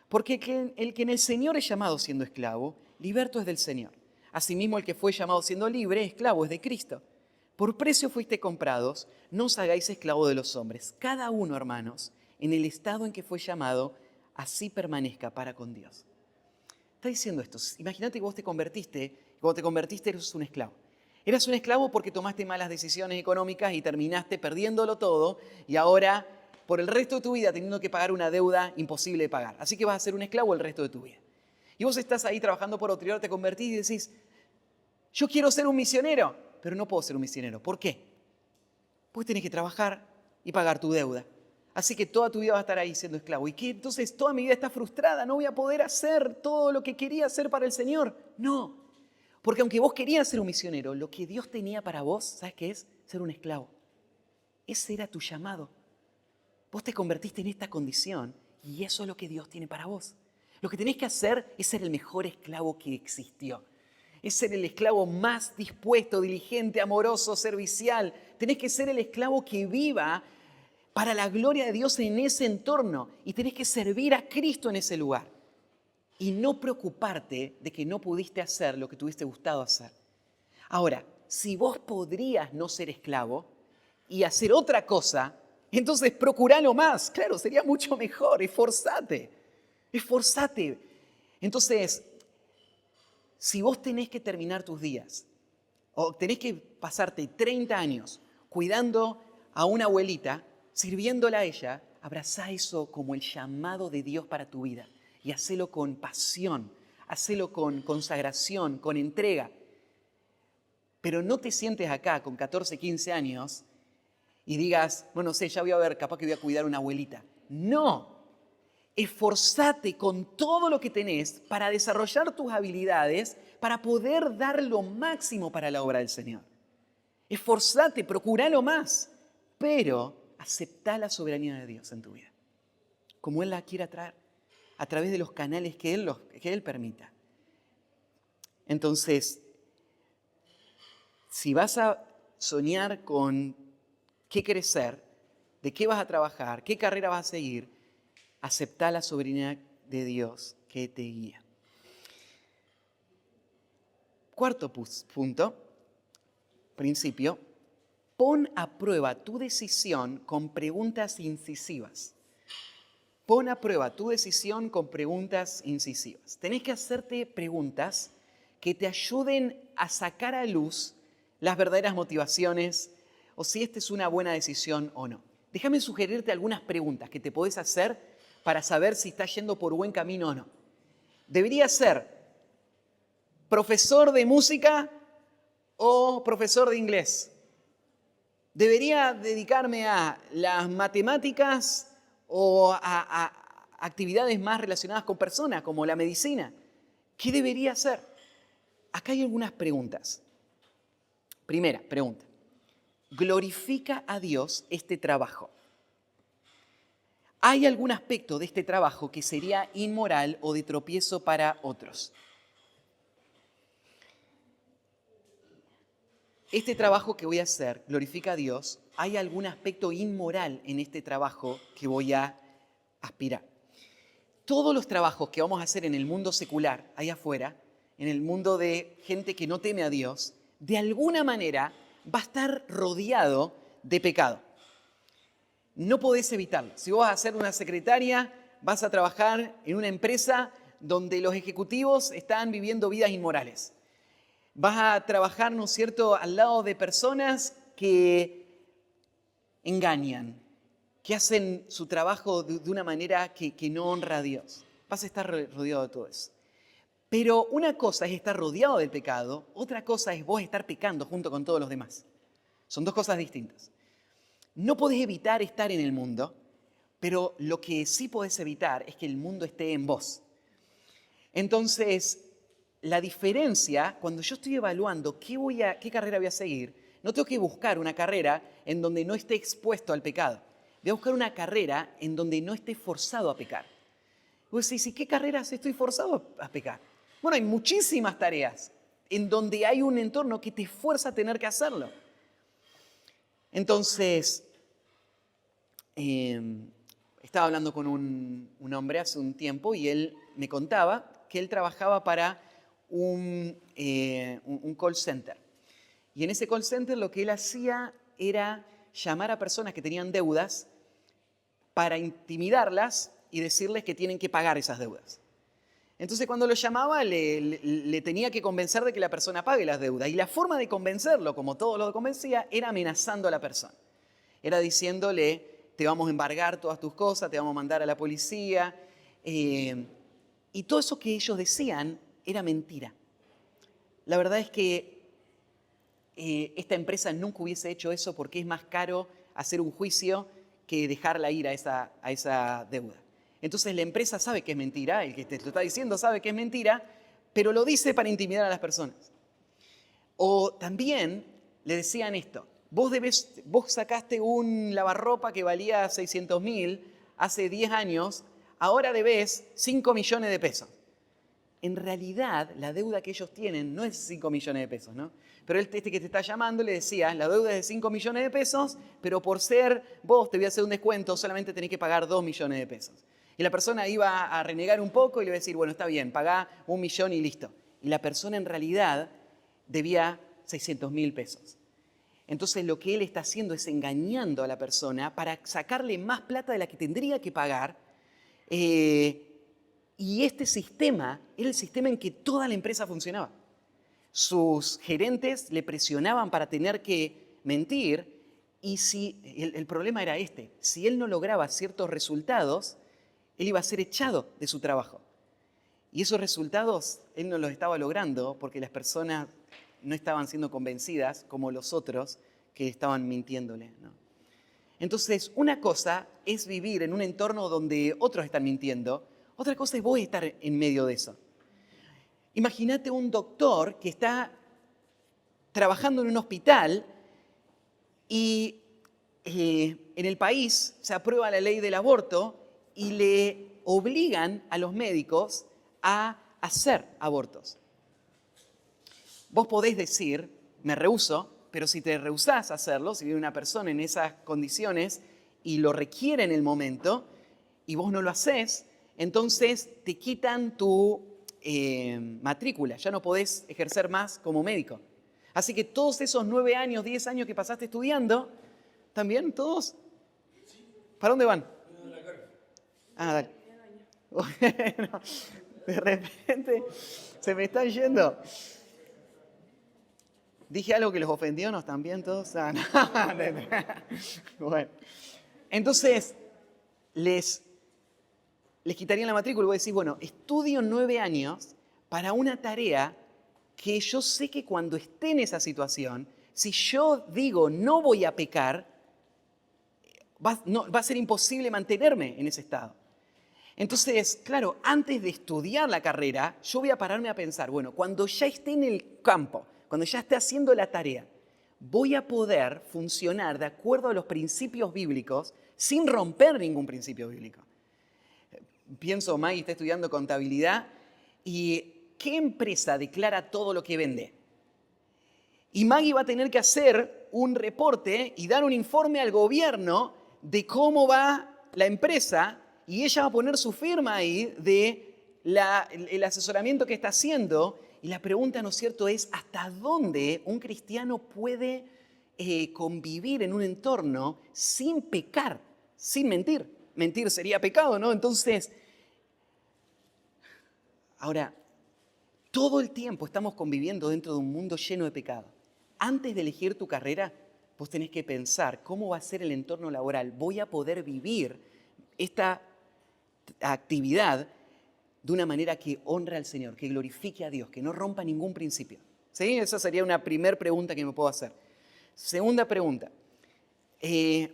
Porque el que en el Señor es llamado siendo esclavo, liberto es del Señor. Asimismo, el que fue llamado siendo libre, esclavo es de Cristo. Por precio fuiste comprados, no os hagáis esclavos de los hombres. Cada uno, hermanos, en el estado en que fue llamado, así permanezca para con Dios. Está diciendo esto. Imagínate que vos te convertiste, y cuando te convertiste eres un esclavo. Eras un esclavo porque tomaste malas decisiones económicas y terminaste perdiéndolo todo y ahora por el resto de tu vida teniendo que pagar una deuda imposible de pagar. Así que vas a ser un esclavo el resto de tu vida. Y vos estás ahí trabajando por otro y ahora te convertís y decís, yo quiero ser un misionero, pero no puedo ser un misionero. ¿Por qué? Pues tenés que trabajar y pagar tu deuda. Así que toda tu vida vas a estar ahí siendo esclavo. ¿Y qué? Entonces toda mi vida está frustrada, no voy a poder hacer todo lo que quería hacer para el Señor. No, porque aunque vos querías ser un misionero, lo que Dios tenía para vos, ¿sabes qué es? Ser un esclavo. Ese era tu llamado. Vos te convertiste en esta condición y eso es lo que Dios tiene para vos. Lo que tenés que hacer es ser el mejor esclavo que existió. Es ser el esclavo más dispuesto, diligente, amoroso, servicial. Tenés que ser el esclavo que viva para la gloria de Dios en ese entorno y tenés que servir a Cristo en ese lugar. Y no preocuparte de que no pudiste hacer lo que te hubiese gustado hacer. Ahora, si vos podrías no ser esclavo y hacer otra cosa, entonces procuralo más. Claro, sería mucho mejor. Esforzate. Entonces, si vos tenés que terminar tus días o tenés que pasarte 30 años cuidando a una abuelita, sirviéndola a ella, abrazá eso como el llamado de Dios para tu vida y hacelo con pasión, hacelo con consagración, con entrega. Pero no te sientes acá con 14, 15 años y digas, bueno, no sé, ya voy a ver, capaz que voy a cuidar a una abuelita. No, esforzate con todo lo que tenés para desarrollar tus habilidades, para poder dar lo máximo para la obra del Señor. Esforzate, procuralo más, pero aceptá la soberanía de Dios en tu vida, como Él la quiera traer, a través de los canales que Él permita. Entonces, si vas a soñar con qué querés ser, de qué vas a trabajar, qué carrera vas a seguir, aceptá la soberanía de Dios que te guía. Cuarto punto, principio, pon a prueba tu decisión con preguntas incisivas. Pon a prueba tu decisión con preguntas incisivas. Tenés que hacerte preguntas que te ayuden a sacar a luz las verdaderas motivaciones o si esta es una buena decisión o no. Déjame sugerirte algunas preguntas que te podés hacer para saber si estás yendo por buen camino o no. Debería ser profesor de música o profesor de inglés. ¿Debería dedicarme a las matemáticas o a actividades más relacionadas con personas, como la medicina? ¿Qué debería hacer? Acá hay algunas preguntas. Primera pregunta. ¿Glorifica a Dios este trabajo? ¿Hay algún aspecto de este trabajo que sería inmoral o de tropiezo para otros? Este trabajo que voy a hacer glorifica a Dios. ¿Hay algún aspecto inmoral en este trabajo que voy a aspirar? Todos los trabajos que vamos a hacer en el mundo secular, ahí afuera, en el mundo de gente que no teme a Dios, de alguna manera va a estar rodeado de pecado. No podés evitarlo. Si vos vas a ser una secretaria, vas a trabajar en una empresa donde los ejecutivos están viviendo vidas inmorales. Vas a trabajar, ¿no es cierto?, al lado de personas que engañan, que hacen su trabajo de una manera que no honra a Dios. Vas a estar rodeado de todo eso. Pero una cosa es estar rodeado del pecado, otra cosa es vos estar pecando junto con todos los demás. Son dos cosas distintas. No podés evitar estar en el mundo, pero lo que sí podés evitar es que el mundo esté en vos. Entonces, la diferencia, cuando yo estoy evaluando qué carrera voy a seguir, no tengo que buscar una carrera en donde no esté expuesto al pecado. Voy a buscar una carrera en donde no esté forzado a pecar. Vos decís, ¿y qué carreras estoy forzado a pecar? Bueno, hay muchísimas tareas en donde hay un entorno que te fuerza a tener que hacerlo. Entonces, estaba hablando con un hombre hace un tiempo y él me contaba que él trabajaba para un call center. Y en ese call center lo que él hacía era llamar a personas que tenían deudas para intimidarlas y decirles que tienen que pagar esas deudas. Entonces cuando lo llamaba le tenía que convencer de que la persona pague las deudas. Y la forma de convencerlo, como todo lo convencía, era amenazando a la persona. Era diciéndole, te vamos a embargar todas tus cosas, te vamos a mandar a la policía. Y todo eso que ellos decían era mentira. La verdad es que esta empresa nunca hubiese hecho eso porque es más caro hacer un juicio que dejarla ir a esa deuda. Entonces la empresa sabe que es mentira, el que te lo está diciendo sabe que es mentira, pero lo dice para intimidar a las personas. O también le decían esto, vos sacaste un lavarropa que valía 600.000 hace 10 años, ahora debés 5 millones de pesos. En realidad, la deuda que ellos tienen no es 5 millones de pesos, ¿no? Pero este que te está llamando le decía, la deuda es de 5 millones de pesos, pero por ser vos te voy a hacer un descuento, solamente tenés que pagar 2 millones de pesos. Y la persona iba a renegar un poco y le iba a decir, bueno, está bien, pagá 1 millón y listo. Y la persona en realidad debía 600.000 pesos. Entonces lo que él está haciendo es engañando a la persona para sacarle más plata de la que tendría que pagar. Y este sistema era el sistema en que toda la empresa funcionaba. Sus gerentes le presionaban para tener que mentir y el problema era este. Si él no lograba ciertos resultados, él iba a ser echado de su trabajo. Y esos resultados él no los estaba logrando porque las personas no estaban siendo convencidas como los otros que estaban mintiéndole, ¿no? Entonces, una cosa es vivir en un entorno donde otros están mintiendo, otra cosa es vos estar en medio de eso. Imagínate un doctor que está trabajando en un hospital y en el país se aprueba la ley del aborto y le obligan a los médicos a hacer abortos. Vos podés decir, me rehúso, pero si te rehusás a hacerlo, si vive una persona en esas condiciones y lo requiere en el momento y vos no lo hacés, entonces te quitan tu matrícula, ya no podés ejercer más como médico. Así que todos esos 9 años, 10 años que pasaste estudiando, ¿también todos? ¿Para dónde van? Ah, dale. Bueno, de repente se me están yendo. ¿Dije algo que los ofendió? ¿No están bien todos? Ah, no. Bueno, entonces les quitarían la matrícula y vos decís, bueno, estudio 9 años para una tarea que yo sé que cuando esté en esa situación Si yo digo no voy a pecar, va a ser imposible mantenerme en ese estado. Entonces, claro, antes de estudiar la carrera, yo voy a pararme a pensar, bueno, cuando ya esté en el campo, cuando ya esté haciendo la tarea, voy a poder funcionar de acuerdo a los principios bíblicos sin romper ningún principio bíblico. Pienso, Maggie está estudiando contabilidad y ¿qué empresa declara todo lo que vende? Y Maggie va a tener que hacer un reporte y dar un informe al gobierno de cómo va la empresa y ella va a poner su firma ahí de el asesoramiento que está haciendo. Y la pregunta, ¿no es cierto?, es ¿hasta dónde un cristiano puede convivir en un entorno sin pecar, sin mentir? Mentir sería pecado, ¿no? Entonces, ahora, todo el tiempo estamos conviviendo dentro de un mundo lleno de pecado. Antes de elegir tu carrera, vos tenés que pensar cómo va a ser el entorno laboral. ¿Voy a poder vivir esta actividad de una manera que honre al Señor, que glorifique a Dios, que no rompa ningún principio? ¿Sí? Esa sería una primera pregunta que me puedo hacer. Segunda pregunta,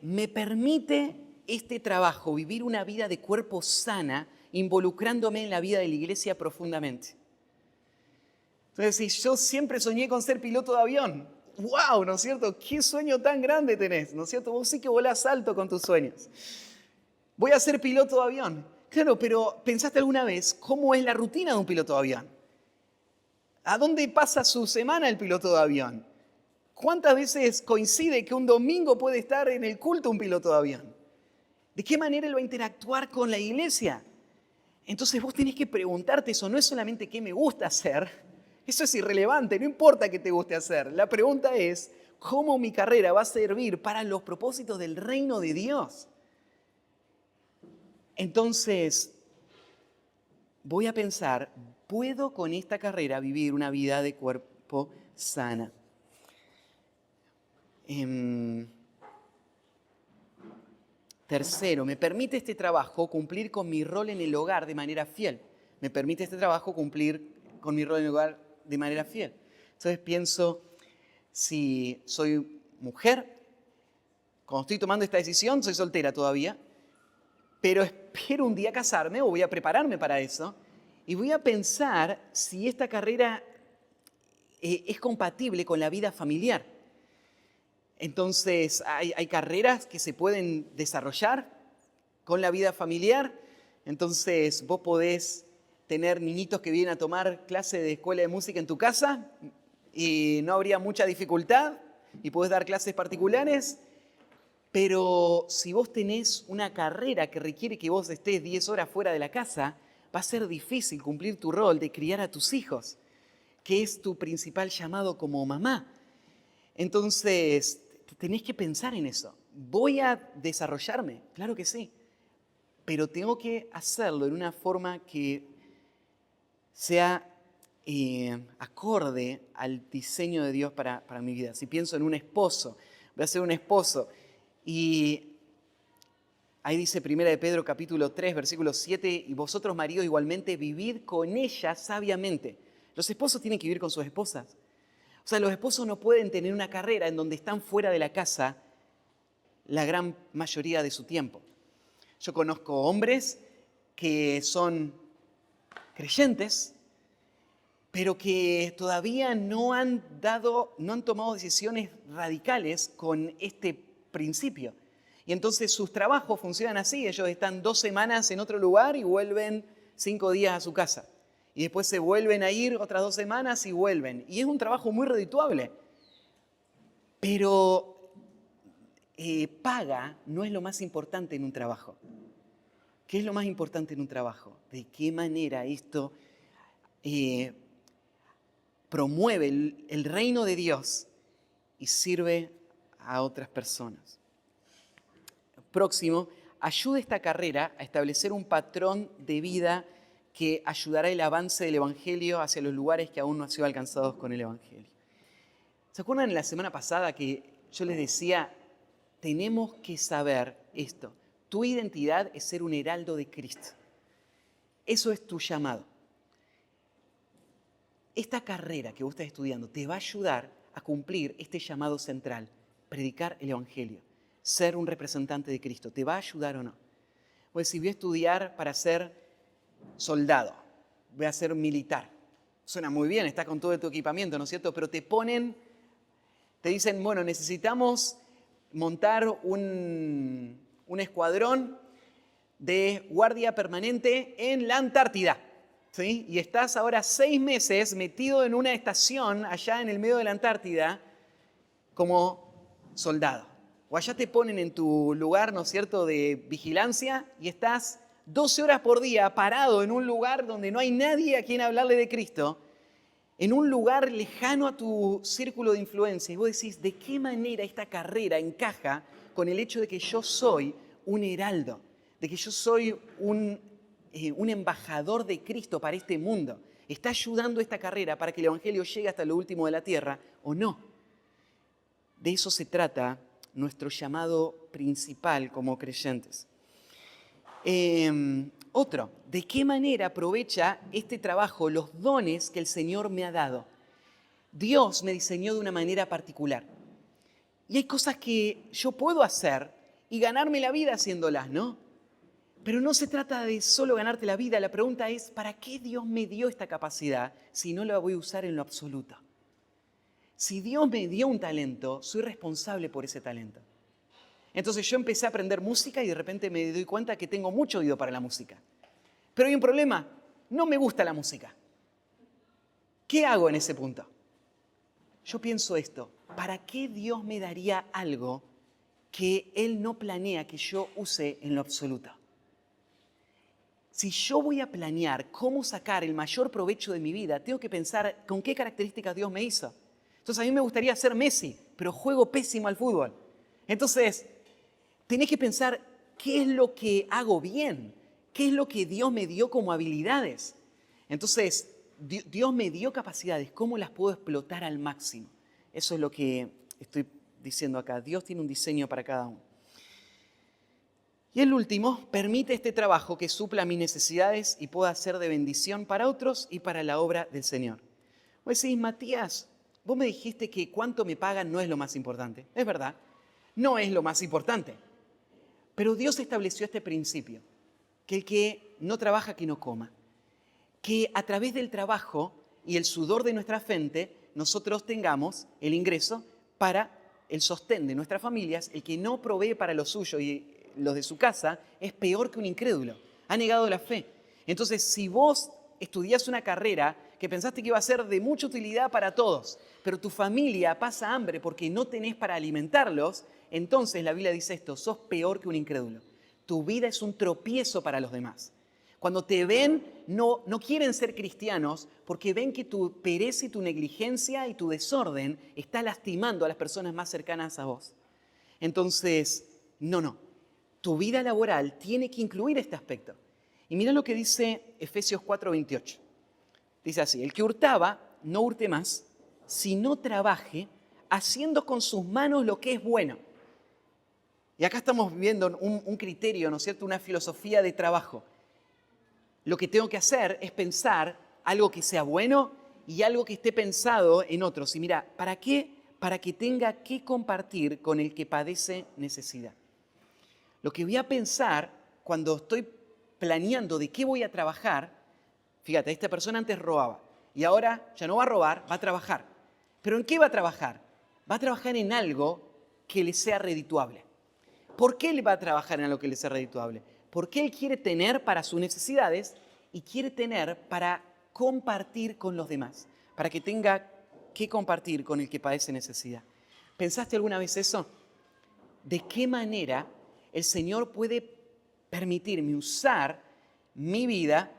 ¿me permite este trabajo vivir una vida de cuerpo sana, involucrándome en la vida de la iglesia profundamente? Entonces, si yo siempre soñé con ser piloto de avión, ¡wow! ¿No es cierto? ¿Qué sueño tan grande tenés? ¿No es cierto? Vos sí que volás alto con tus sueños. Voy a ser piloto de avión. Claro, pero ¿pensaste alguna vez cómo es la rutina de un piloto de avión? ¿A dónde pasa su semana el piloto de avión? ¿Cuántas veces coincide que un domingo puede estar en el culto un piloto de avión? ¿De qué manera él va a interactuar con la iglesia? Entonces vos tenés que preguntarte eso. No es solamente qué me gusta hacer. Eso es irrelevante, no importa qué te guste hacer. La pregunta es, ¿cómo mi carrera va a servir para los propósitos del reino de Dios? Entonces, voy a pensar, ¿puedo con esta carrera vivir una vida de cuerpo sana? Tercero, ¿me permite este trabajo cumplir con mi rol en el hogar de manera fiel? ¿Me permite este trabajo cumplir con mi rol en el hogar de manera fiel? Entonces pienso, si soy mujer, cuando estoy tomando esta decisión, soy soltera todavía, pero espero un día casarme o voy a prepararme para eso y voy a pensar si esta carrera es compatible con la vida familiar. Entonces, hay carreras que se pueden desarrollar con la vida familiar. Entonces, vos podés tener niñitos que vienen a tomar clase de escuela de música en tu casa y no habría mucha dificultad y podés dar clases particulares. Pero si vos tenés una carrera que requiere que vos estés 10 horas fuera de la casa, va a ser difícil cumplir tu rol de criar a tus hijos, que es tu principal llamado como mamá. Entonces, tenés que pensar en eso. ¿Voy a desarrollarme? Claro que sí. Pero tengo que hacerlo en una forma que sea acorde al diseño de Dios para mi vida. Si pienso en un esposo, voy a ser un esposo. Y ahí dice 1 de Pedro capítulo 3, versículo 7, y vosotros maridos igualmente vivid con ella sabiamente. Los esposos tienen que vivir con sus esposas. O sea, los esposos no pueden tener una carrera en donde están fuera de la casa la gran mayoría de su tiempo. Yo conozco hombres que son creyentes, pero que todavía no han tomado decisiones radicales con este principio. Y entonces sus trabajos funcionan así. Ellos están 2 semanas en otro lugar y vuelven 5 días a su casa. Y después se vuelven a ir otras 2 semanas y vuelven. Y es un trabajo muy redituable. Pero paga no es lo más importante en un trabajo. ¿Qué es lo más importante en un trabajo? ¿De qué manera esto promueve el reino de Dios y sirve a otras personas? Próximo, ayuda esta carrera a establecer un patrón de vida que ayudará el avance del Evangelio hacia los lugares que aún no han sido alcanzados con el Evangelio. ¿Se acuerdan en la semana pasada que yo les decía, tenemos que saber esto? Tu identidad es ser un heraldo de Cristo. Eso es tu llamado. Esta carrera que vos estás estudiando te va a ayudar a cumplir este llamado central, predicar el Evangelio, ser un representante de Cristo. ¿Te va a ayudar o no? Pues si voy a estudiar para ser soldado, voy a ser militar. Suena muy bien, está con todo tu equipamiento, ¿no es cierto? Pero te dicen, bueno, necesitamos montar un escuadrón de guardia permanente en la Antártida, ¿sí? Y estás ahora 6 meses metido en una estación allá en el medio de la Antártida como soldado. O allá te ponen en tu lugar, ¿no es cierto?, de vigilancia y estás 12 horas por día parado en un lugar donde no hay nadie a quien hablarle de Cristo, en un lugar lejano a tu círculo de influencia. Y vos decís, ¿de qué manera esta carrera encaja con el hecho de que yo soy un heraldo, de que yo soy un embajador de Cristo para este mundo? ¿Está ayudando esta carrera para que el Evangelio llegue hasta lo último de la tierra o no? De eso se trata nuestro llamado principal como creyentes. Otro, ¿de qué manera aprovecha este trabajo los dones que el Señor me ha dado? Dios me diseñó de una manera particular. Y hay cosas que yo puedo hacer y ganarme la vida haciéndolas, ¿no? Pero no se trata de solo ganarte la vida. La pregunta es, ¿para qué Dios me dio esta capacidad si no la voy a usar en lo absoluto? Si Dios me dio un talento, soy responsable por ese talento. Entonces yo empecé a aprender música y de repente me doy cuenta que tengo mucho oído para la música. Pero hay un problema, no me gusta la música. ¿Qué hago en ese punto? Yo pienso esto, ¿para qué Dios me daría algo que Él no planea que yo use en lo absoluto? Si yo voy a planear cómo sacar el mayor provecho de mi vida, tengo que pensar con qué características Dios me hizo. Entonces a mí me gustaría ser Messi, pero juego pésimo al fútbol. Entonces, tenés que pensar qué es lo que hago bien, qué es lo que Dios me dio como habilidades. Entonces, Dios me dio capacidades, ¿cómo las puedo explotar al máximo? Eso es lo que estoy diciendo acá. Dios tiene un diseño para cada uno. Y el último, permite este trabajo que supla mis necesidades y pueda ser de bendición para otros y para la obra del Señor. Vos decís, Matías, vos me dijiste que cuánto me pagan no es lo más importante. Es verdad, no es lo más importante. Pero Dios estableció este principio, que el que no trabaja, que no coma. Que a través del trabajo y el sudor de nuestra frente, nosotros tengamos el ingreso para el sostén de nuestras familias. El que no provee para lo suyo y los de su casa es peor que un incrédulo. Ha negado la fe. Entonces, si vos estudiás una carrera que pensaste que iba a ser de mucha utilidad para todos, pero tu familia pasa hambre porque no tenés para alimentarlos, entonces la Biblia dice esto, sos peor que un incrédulo. Tu vida es un tropiezo para los demás. Cuando te ven, no quieren ser cristianos porque ven que tu pereza y tu negligencia y tu desorden está lastimando a las personas más cercanas a vos. Entonces, no. Tu vida laboral tiene que incluir este aspecto. Y mira lo que dice Efesios 4:28. Dice así, el que hurtaba, no hurte más, sino trabaje haciendo con sus manos lo que es bueno. Y acá estamos viendo un criterio, ¿no es cierto? Una filosofía de trabajo. Lo que tengo que hacer es pensar algo que sea bueno y algo que esté pensado en otros. Y mira, ¿para qué? Para que tenga que compartir con el que padece necesidad. Lo que voy a pensar cuando estoy planeando de qué voy a trabajar, fíjate, esta persona antes robaba y ahora ya no va a robar, va a trabajar. ¿Pero en qué va a trabajar? Va a trabajar en algo que le sea redituable. ¿Por qué él va a trabajar en algo que le sea redituable? Porque él quiere tener para sus necesidades y quiere tener para compartir con los demás, para que tenga que compartir con el que padece necesidad. ¿Pensaste alguna vez eso? ¿De qué manera el Señor puede permitirme usar mi vida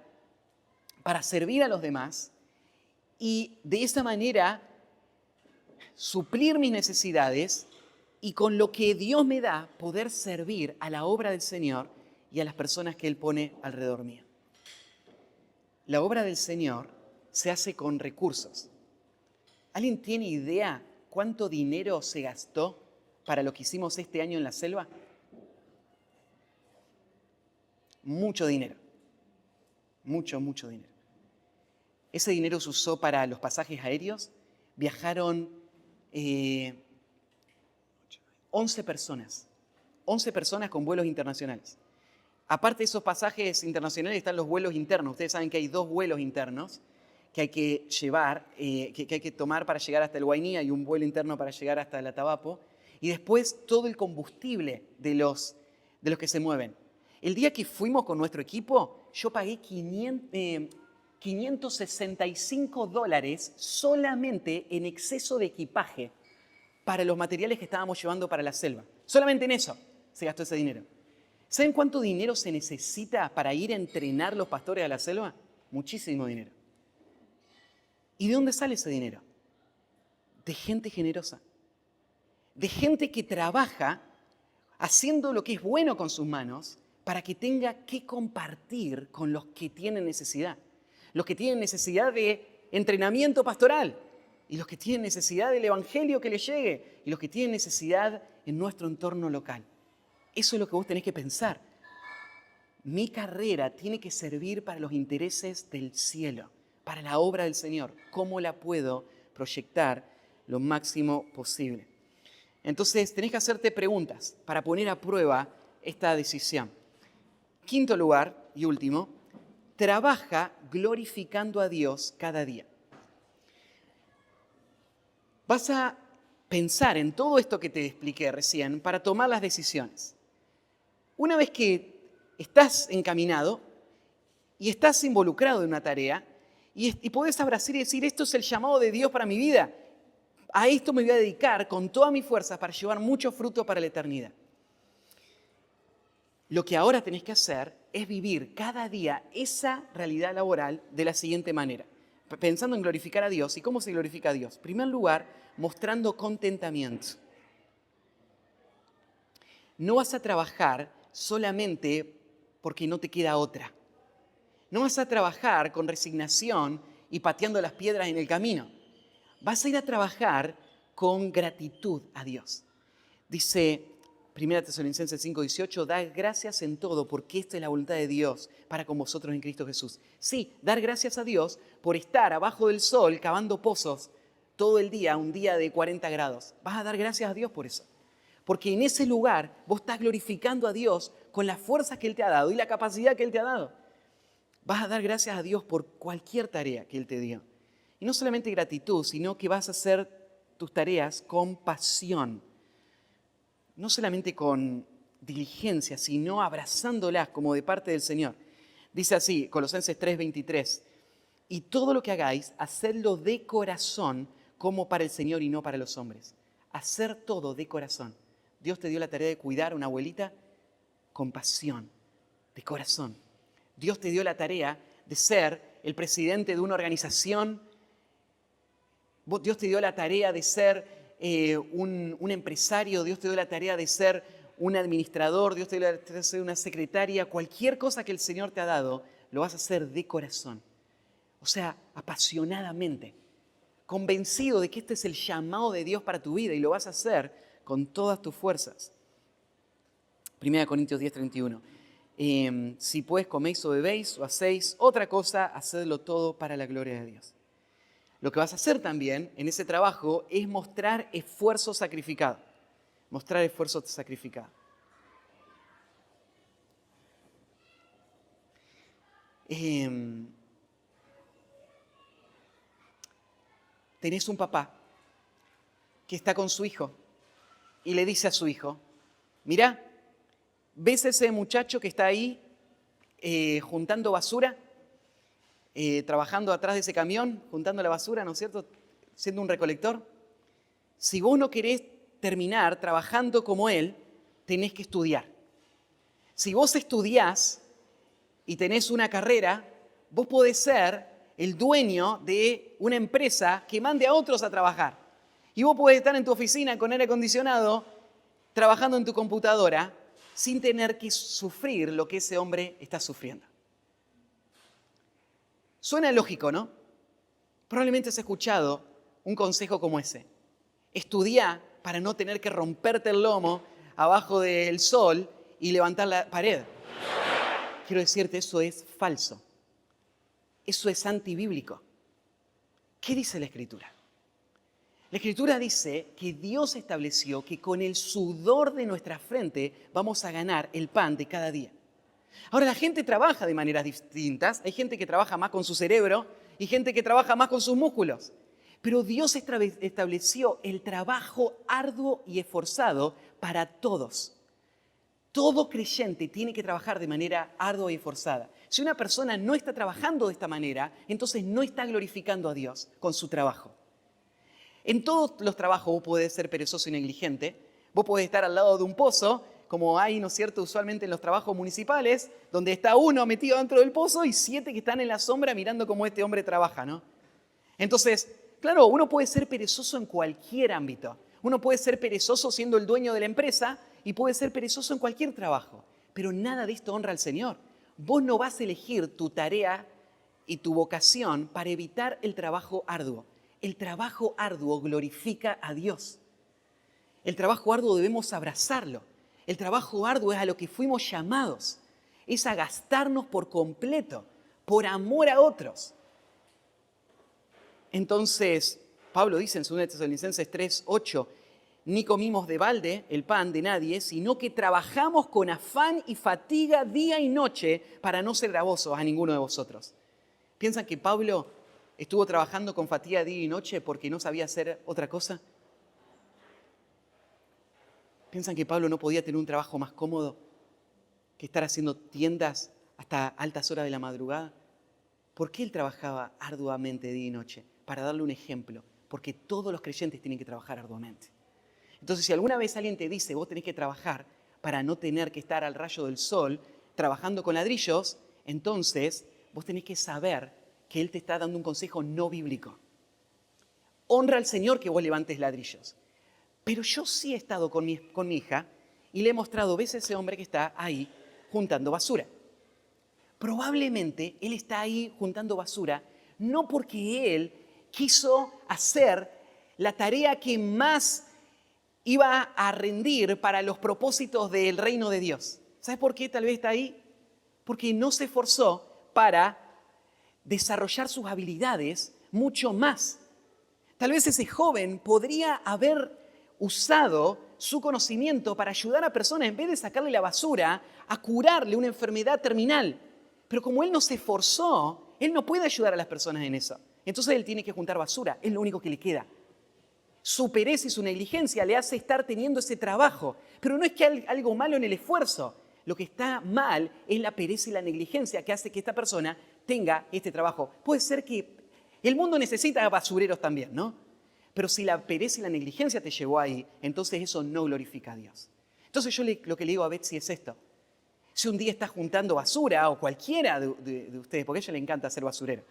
para servir a los demás y de esa manera suplir mis necesidades y con lo que Dios me da poder servir a la obra del Señor y a las personas que Él pone alrededor mío? La obra del Señor se hace con recursos. ¿Alguien tiene idea cuánto dinero se gastó para lo que hicimos este año en la selva? Mucho dinero. Mucho dinero. Ese dinero se usó para los pasajes aéreos. Viajaron eh, 11 personas. 11 personas con vuelos internacionales. Aparte de esos pasajes internacionales están los vuelos internos. Ustedes saben que hay 2 vuelos internos que hay que llevar, que hay que tomar para llegar hasta el Guainí. Hay un vuelo interno para llegar hasta el Atabapo. Y después todo el combustible de los que se mueven. El día que fuimos con nuestro equipo, yo pagué $565 solamente en exceso de equipaje para los materiales que estábamos llevando para la selva. Solamente en eso se gastó ese dinero. ¿Saben cuánto dinero se necesita para ir a entrenar los pastores a la selva? Muchísimo dinero. ¿Y de dónde sale ese dinero? De gente generosa. De gente que trabaja haciendo lo que es bueno con sus manos para que tenga que compartir con los que tienen necesidad. Los que tienen necesidad de entrenamiento pastoral y los que tienen necesidad del evangelio que les llegue y los que tienen necesidad en nuestro entorno local. Eso es lo que vos tenés que pensar. Mi carrera tiene que servir para los intereses del cielo, para la obra del Señor. ¿Cómo la puedo proyectar lo máximo posible? Entonces, tenés que hacerte preguntas para poner a prueba esta decisión. Quinto lugar y último, trabaja glorificando a Dios cada día. Vas a pensar en todo esto que te expliqué recién para tomar las decisiones. Una vez que estás encaminado y estás involucrado en una tarea y podés abrazar y decir, esto es el llamado de Dios para mi vida, a esto me voy a dedicar con todas mis fuerzas para llevar mucho fruto para la eternidad. Lo que ahora tenés que hacer es vivir cada día esa realidad laboral de la siguiente manera, pensando en glorificar a Dios. ¿Y cómo se glorifica a Dios? En primer lugar, mostrando contentamiento. No vas a trabajar solamente porque no te queda otra. No vas a trabajar con resignación y pateando las piedras en el camino. Vas a ir a trabajar con gratitud a Dios. Dice 1 Tesalonicenses 5:18, dad gracias en todo porque esta es la voluntad de Dios para con vosotros en Cristo Jesús. Sí, dar gracias a Dios por estar abajo del sol cavando pozos todo el día, un día de 40 grados. Vas a dar gracias a Dios por eso. Porque en ese lugar vos estás glorificando a Dios con las fuerzas que Él te ha dado y la capacidad que Él te ha dado. Vas a dar gracias a Dios por cualquier tarea que Él te dio. Y no solamente gratitud, sino que vas a hacer tus tareas con pasión. No solamente con diligencia, sino abrazándolas como de parte del Señor. Dice así, Colosenses 3:23, y todo lo que hagáis, hacedlo de corazón como para el Señor y no para los hombres. Hacer todo de corazón. Dios te dio la tarea de cuidar a una abuelita con pasión, de corazón. Dios te dio la tarea de ser el presidente de una organización. Dios te dio la tarea de ser un empresario. Dios te dio la tarea de ser un administrador. Dios te dio la tarea de ser una secretaria. Cualquier cosa que el Señor te ha dado, lo vas a hacer de corazón. O sea, apasionadamente, convencido de que este es el llamado de Dios para tu vida y lo vas a hacer con todas tus fuerzas. 1 Corintios 10:31. Si pues coméis o bebéis o hacéis otra cosa, hacedlo todo para la gloria de Dios. Lo que vas a hacer también en ese trabajo es mostrar esfuerzo sacrificado. Mostrar esfuerzo sacrificado. Tenés un papá que está con su hijo y le dice a su hijo, mirá, ¿ves ese muchacho que está ahí juntando basura? Trabajando atrás de ese camión, juntando la basura, ¿no es cierto? Siendo un recolector. Si vos no querés terminar trabajando como él, tenés que estudiar. Si vos estudiás y tenés una carrera, vos podés ser el dueño de una empresa que mande a otros a trabajar. Y vos podés estar en tu oficina con aire acondicionado, trabajando en tu computadora, sin tener que sufrir lo que ese hombre está sufriendo. Suena lógico, ¿no? Probablemente has escuchado un consejo como ese. Estudiá para no tener que romperte el lomo abajo del sol y levantar la pared. Quiero decirte, eso es falso. Eso es antibíblico. ¿Qué dice la Escritura? La Escritura dice que Dios estableció que con el sudor de nuestra frente vamos a ganar el pan de cada día. Ahora, la gente trabaja de maneras distintas. Hay gente que trabaja más con su cerebro y gente que trabaja más con sus músculos. Pero Dios estableció el trabajo arduo y esforzado para todos. Todo creyente tiene que trabajar de manera ardua y esforzada. Si una persona no está trabajando de esta manera, entonces no está glorificando a Dios con su trabajo. En todos los trabajos vos podés ser perezoso y negligente. Vos podés estar al lado de un pozo, como hay, ¿no es cierto?, usualmente en los trabajos municipales, donde está uno metido dentro del pozo y 7 que están en la sombra mirando cómo este hombre trabaja, ¿no? Entonces, claro, uno puede ser perezoso en cualquier ámbito. Uno puede ser perezoso siendo el dueño de la empresa y puede ser perezoso en cualquier trabajo. Pero nada de esto honra al Señor. Vos no vas a elegir tu tarea y tu vocación para evitar el trabajo arduo. El trabajo arduo glorifica a Dios. El trabajo arduo debemos abrazarlo. El trabajo arduo es a lo que fuimos llamados. Es a gastarnos por completo, por amor a otros. Entonces, Pablo dice en 2 Tesalonicenses 3:8, ni comimos de balde el pan de nadie, sino que trabajamos con afán y fatiga día y noche para no ser gravosos a ninguno de vosotros. ¿Piensan que Pablo estuvo trabajando con fatiga día y noche porque no sabía hacer otra cosa? ¿Piensan que Pablo no podía tener un trabajo más cómodo que estar haciendo tiendas hasta altas horas de la madrugada? ¿Por qué él trabajaba arduamente día y noche? Para darle un ejemplo, porque todos los creyentes tienen que trabajar arduamente. Entonces, si alguna vez alguien te dice, vos tenés que trabajar para no tener que estar al rayo del sol trabajando con ladrillos, entonces vos tenés que saber que él te está dando un consejo no bíblico. Honra al Señor que vos levantes ladrillos. Pero yo sí he estado con mi hija y le he mostrado, ves a ese hombre que está ahí juntando basura. Probablemente él está ahí juntando basura no porque él quiso hacer la tarea que más iba a rendir para los propósitos del reino de Dios. ¿Sabes por qué tal vez está ahí? Porque no se esforzó para desarrollar sus habilidades mucho más. Tal vez ese joven podría haber usado su conocimiento para ayudar a personas en vez de sacarle la basura a curarle una enfermedad terminal. Pero como él no se esforzó, él no puede ayudar a las personas en eso. Entonces él tiene que juntar basura, es lo único que le queda. Su pereza y su negligencia le hace estar teniendo ese trabajo. Pero no es que hay algo malo en el esfuerzo. Lo que está mal es la pereza y la negligencia que hace que esta persona tenga este trabajo. Puede ser que el mundo necesita basureros también, ¿no? Pero si la pereza y la negligencia te llevó ahí, entonces eso no glorifica a Dios. Entonces yo lo que le digo a Betsy es esto. Si un día estás juntando basura, o cualquiera de ustedes, porque a ella le encanta hacer basurero.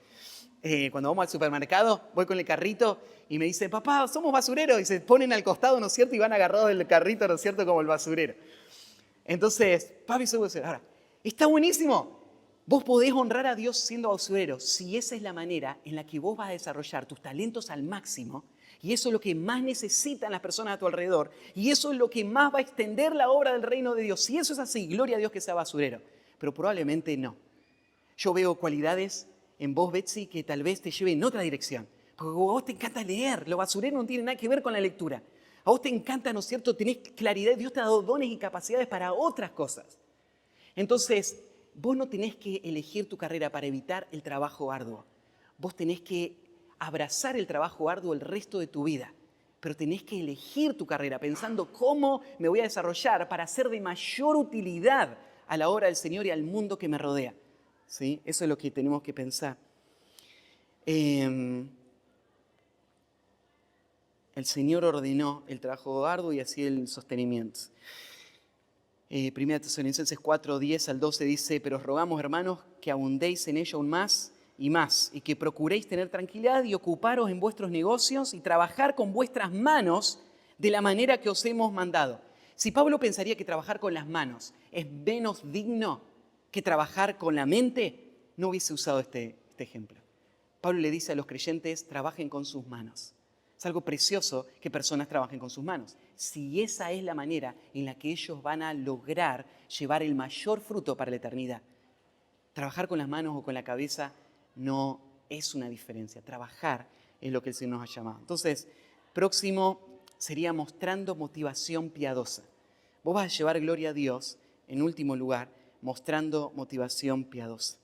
Cuando vamos al supermercado, voy con el carrito y me dice, papá, somos basureros. Y se ponen al costado, ¿no es cierto? Y van agarrados del carrito, ¿no es cierto? Como el basurero. Entonces, papi, soy basurero. Ahora, está buenísimo. Vos podés honrar a Dios siendo basurero si esa es la manera en la que vos vas a desarrollar tus talentos al máximo. Y eso es lo que más necesitan las personas a tu alrededor. Y eso es lo que más va a extender la obra del reino de Dios. Si eso es así, gloria a Dios que sea basurero. Pero probablemente no. Yo veo cualidades en vos, Betsy, que tal vez te lleven en otra dirección. Porque a vos te encanta leer. Lo basurero no tiene nada que ver con la lectura. A vos te encanta, ¿no es cierto? Tenés claridad. Dios te ha dado dones y capacidades para otras cosas. Entonces, vos no tenés que elegir tu carrera para evitar el trabajo arduo. Vos tenés que abrazar el trabajo arduo el resto de tu vida, pero tenés que elegir tu carrera pensando cómo me voy a desarrollar para ser de mayor utilidad a la obra del Señor y al mundo que me rodea. ¿Sí? Eso es lo que tenemos que pensar. El Señor ordenó el trabajo arduo y así el sostenimiento. 1 Tesalonicenses 4, 10 al 12 dice, pero os rogamos, hermanos, que abundéis en ello aún más y más, y que procuréis tener tranquilidad y ocuparos en vuestros negocios y trabajar con vuestras manos de la manera que os hemos mandado. Si Pablo pensaría que trabajar con las manos es menos digno que trabajar con la mente, no hubiese usado este ejemplo. Pablo le dice a los creyentes, trabajen con sus manos. Es algo precioso que personas trabajen con sus manos. Si esa es la manera en la que ellos van a lograr llevar el mayor fruto para la eternidad. Trabajar con las manos o con la cabeza no es una diferencia. Trabajar es lo que el Señor nos ha llamado. Entonces, próximo sería mostrando motivación piadosa. Vos vas a llevar gloria a Dios, en último lugar, mostrando motivación piadosa.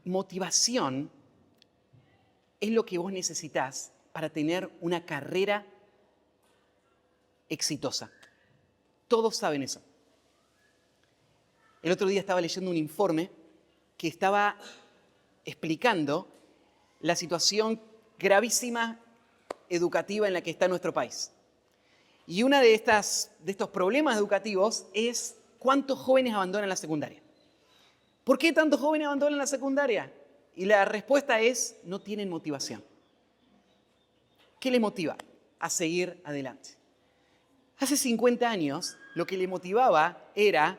Motivación es lo que vos necesitás para tener una carrera exitosa. Todos saben eso. El otro día estaba leyendo un informe que estaba explicando la situación gravísima educativa en la que está nuestro país. Y uno de estos problemas educativos es cuántos jóvenes abandonan la secundaria. ¿Por qué tantos jóvenes abandonan la secundaria? Y la respuesta es, no tienen motivación. ¿Qué les motiva a seguir adelante? Hace 50 años, lo que les motivaba era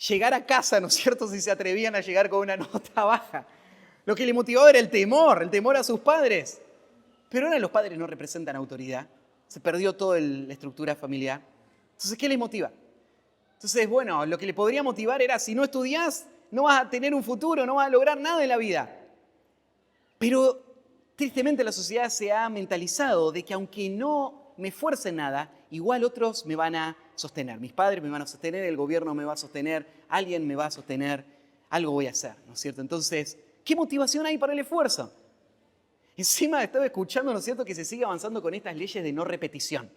llegar a casa, ¿no es cierto?, si se atrevían a llegar con una nota baja. Lo que les motivaba era el temor a sus padres. Pero ahora los padres no representan autoridad. Se perdió toda la estructura familiar. Entonces, ¿qué les motiva? Entonces, bueno, lo que le podría motivar era, si no estudiás, no vas a tener un futuro, no vas a lograr nada en la vida. Pero, tristemente, la sociedad se ha mentalizado de que aunque no me esfuerce nada, igual otros me van a sostener. Mis padres me van a sostener, el gobierno me va a sostener, alguien me va a sostener, algo voy a hacer, ¿no es cierto? Entonces, ¿qué motivación hay para el esfuerzo? Encima estaba escuchando, ¿no es cierto?, que se sigue avanzando con estas leyes de no repetición.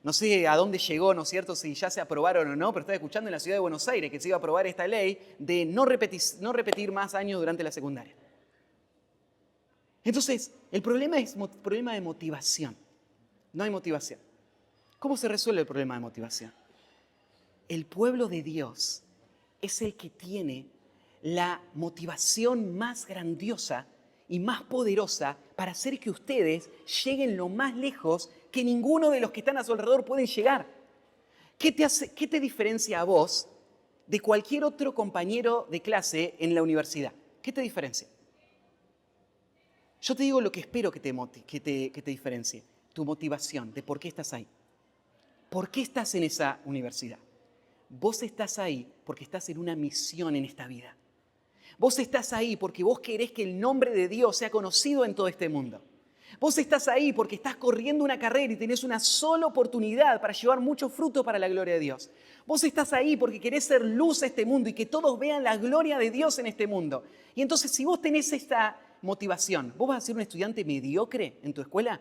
No sé a dónde llegó, ¿no es cierto?, si ya se aprobaron o no, pero estaba escuchando en la ciudad de Buenos Aires que se iba a aprobar esta ley de no repetir más años durante la secundaria. Entonces, el problema es problema de motivación. No hay motivación. ¿Cómo se resuelve el problema de motivación? El pueblo de Dios es el que tiene la motivación más grandiosa y más poderosa para hacer que ustedes lleguen lo más lejos que ninguno de los que están a su alrededor pueden llegar. ¿Qué te diferencia a vos de cualquier otro compañero de clase en la universidad? ¿Qué te diferencia? Yo te digo lo que espero que te diferencie. Tu motivación, de por qué estás ahí. ¿Por qué estás en esa universidad? Vos estás ahí porque estás en una misión en esta vida. Vos estás ahí porque vos querés que el nombre de Dios sea conocido en todo este mundo. Vos estás ahí porque estás corriendo una carrera y tenés una sola oportunidad para llevar mucho fruto para la gloria de Dios. Vos estás ahí porque querés ser luz a este mundo y que todos vean la gloria de Dios en este mundo. Y entonces, si vos tenés esta motivación, ¿vos vas a ser un estudiante mediocre en tu escuela?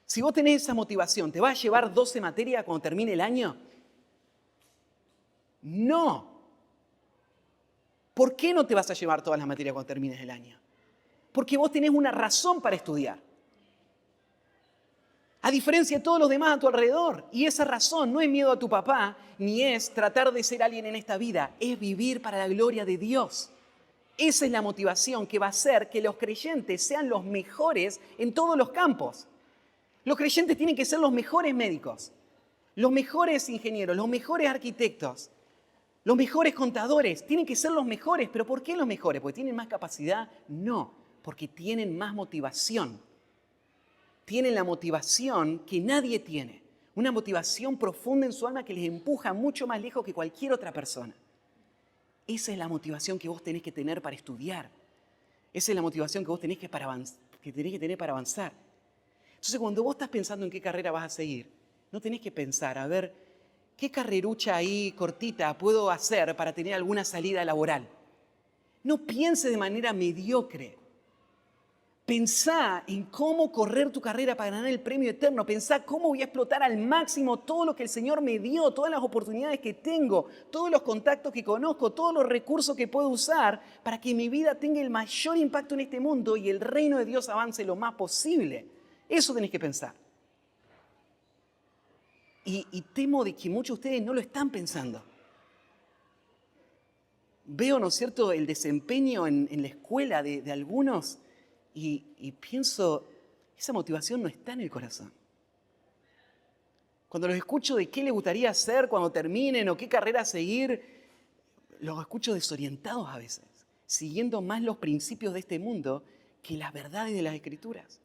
Si vos tenés esa motivación, ¿te vas a llevar 12 materias cuando termine el año? No. ¿Por qué no te vas a llevar todas las materias cuando termines el año? Porque vos tenés una razón para estudiar. A diferencia de todos los demás a tu alrededor. Y esa razón no es miedo a tu papá, ni es tratar de ser alguien en esta vida. Es vivir para la gloria de Dios. Esa es la motivación que va a hacer que los creyentes sean los mejores en todos los campos. Los creyentes tienen que ser los mejores médicos, los mejores ingenieros, los mejores arquitectos, los mejores contadores. Tienen que ser los mejores. ¿Pero por qué los mejores? ¿Porque tienen más capacidad? No, porque tienen más motivación. Tienen la motivación que nadie tiene. Una motivación profunda en su alma que les empuja mucho más lejos que cualquier otra persona. Esa es la motivación que vos tenés que tener para estudiar. Esa es la motivación que vos tenés que tener para avanzar. Entonces, cuando vos estás pensando en qué carrera vas a seguir, no tenés que pensar, a ver, ¿qué carrerucha ahí cortita puedo hacer para tener alguna salida laboral? No piense de manera mediocre. Pensá en cómo correr tu carrera para ganar el premio eterno. Pensá cómo voy a explotar al máximo todo lo que el Señor me dio, todas las oportunidades que tengo, todos los contactos que conozco, todos los recursos que puedo usar para que mi vida tenga el mayor impacto en este mundo y el reino de Dios avance lo más posible. Eso tenés que pensar. Y temo de que muchos de ustedes no lo están pensando. Veo, ¿no es cierto?, el desempeño en la escuela de algunos y pienso, esa motivación no está en el corazón. Cuando los escucho de qué les gustaría hacer cuando terminen o qué carrera seguir, los escucho desorientados a veces, siguiendo más los principios de este mundo que las verdades de las Escrituras.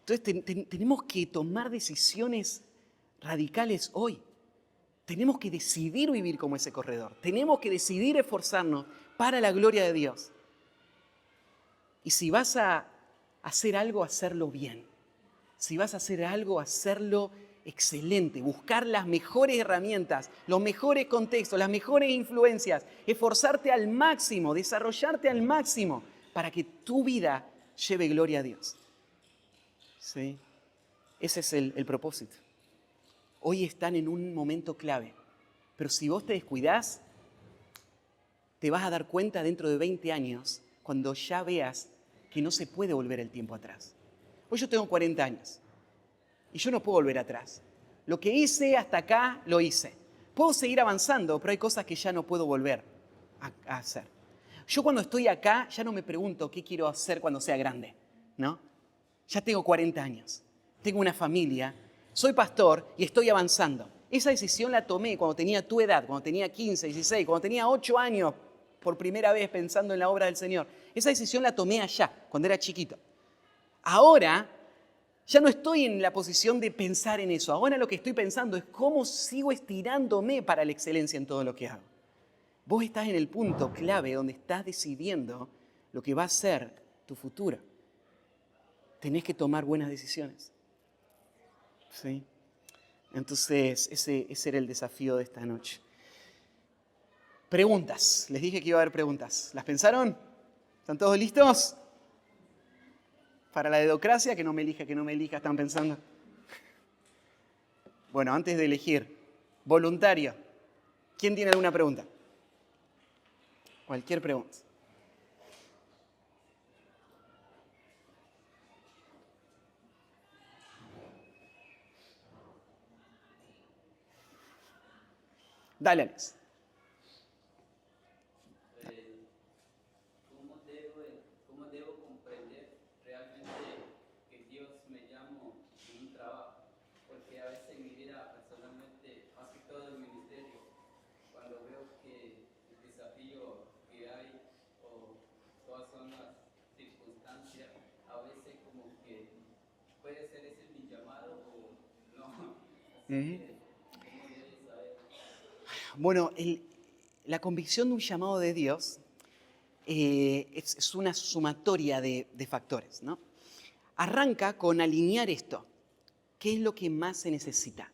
Entonces tenemos que tomar decisiones radicales hoy. Tenemos que decidir vivir como ese corredor. Tenemos que decidir esforzarnos para la gloria de Dios. Y si vas a hacer algo, hacerlo bien. Si vas a hacer algo, hacerlo excelente. Buscar las mejores herramientas, los mejores contextos, las mejores influencias. Esforzarte al máximo, desarrollarte al máximo para que tu vida lleve gloria a Dios. ¿Sí? Ese es el propósito. Hoy están en un momento clave. Pero si vos te descuidás, te vas a dar cuenta dentro de 20 años, cuando ya veas que no se puede volver el tiempo atrás. Hoy yo tengo 40 años y yo no puedo volver atrás. Lo que hice hasta acá, lo hice. Puedo seguir avanzando, pero hay cosas que ya no puedo volver a hacer. Yo cuando estoy acá ya no me pregunto qué quiero hacer cuando sea grande, ¿no? Ya tengo 40 años, tengo una familia, soy pastor y estoy avanzando. Esa decisión la tomé cuando tenía tu edad, cuando tenía 15, 16, cuando tenía 8 años, por primera vez pensando en la obra del Señor. Esa decisión la tomé allá, cuando era chiquito. Ahora ya no estoy en la posición de pensar en eso. Ahora lo que estoy pensando es cómo sigo estirándome para la excelencia en todo lo que hago. Vos estás en el punto clave donde estás decidiendo lo que va a ser tu futuro. Tenés que tomar buenas decisiones. ¿Sí? Entonces, ese era el desafío de esta noche. Preguntas. Les dije que iba a haber preguntas. ¿Las pensaron? ¿Están todos listos? Para la dedocracia, que no me elija, ¿están pensando? Bueno, antes de elegir, voluntario. ¿Quién tiene alguna pregunta? Cualquier pregunta. Dale, Alex. ¿Cómo debo comprender realmente que Dios me llamó en un trabajo? Porque a veces en mi vida personalmente, más que todo en el ministerio, cuando veo que el desafío que hay o todas son las circunstancias, a veces como que puede ser ese mi llamado o no. Así que, ¿cómo debes saber? Bueno, la convicción de un llamado de Dios es una sumatoria de factores, ¿no? Arranca con alinear esto. ¿Qué es lo que más se necesita?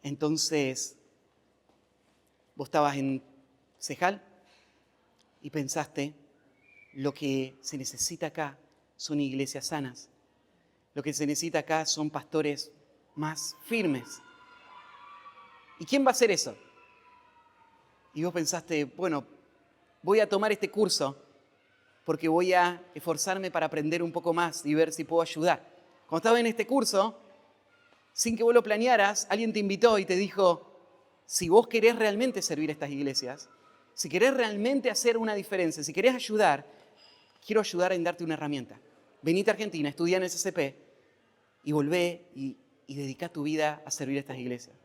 Entonces, vos estabas en Cejal y pensaste, lo que se necesita acá son iglesias sanas. Lo que se necesita acá son pastores más firmes. ¿Y quién va a hacer eso? Y vos pensaste, bueno, voy a tomar este curso porque voy a esforzarme para aprender un poco más y ver si puedo ayudar. Cuando estaba en este curso, sin que vos lo planearas, alguien te invitó y te dijo, si vos querés realmente servir a estas iglesias, si querés realmente hacer una diferencia, si querés ayudar, quiero ayudar en darte una herramienta. Venite a Argentina, estudia en el SCP y volvé y dedicá tu vida a servir a estas iglesias.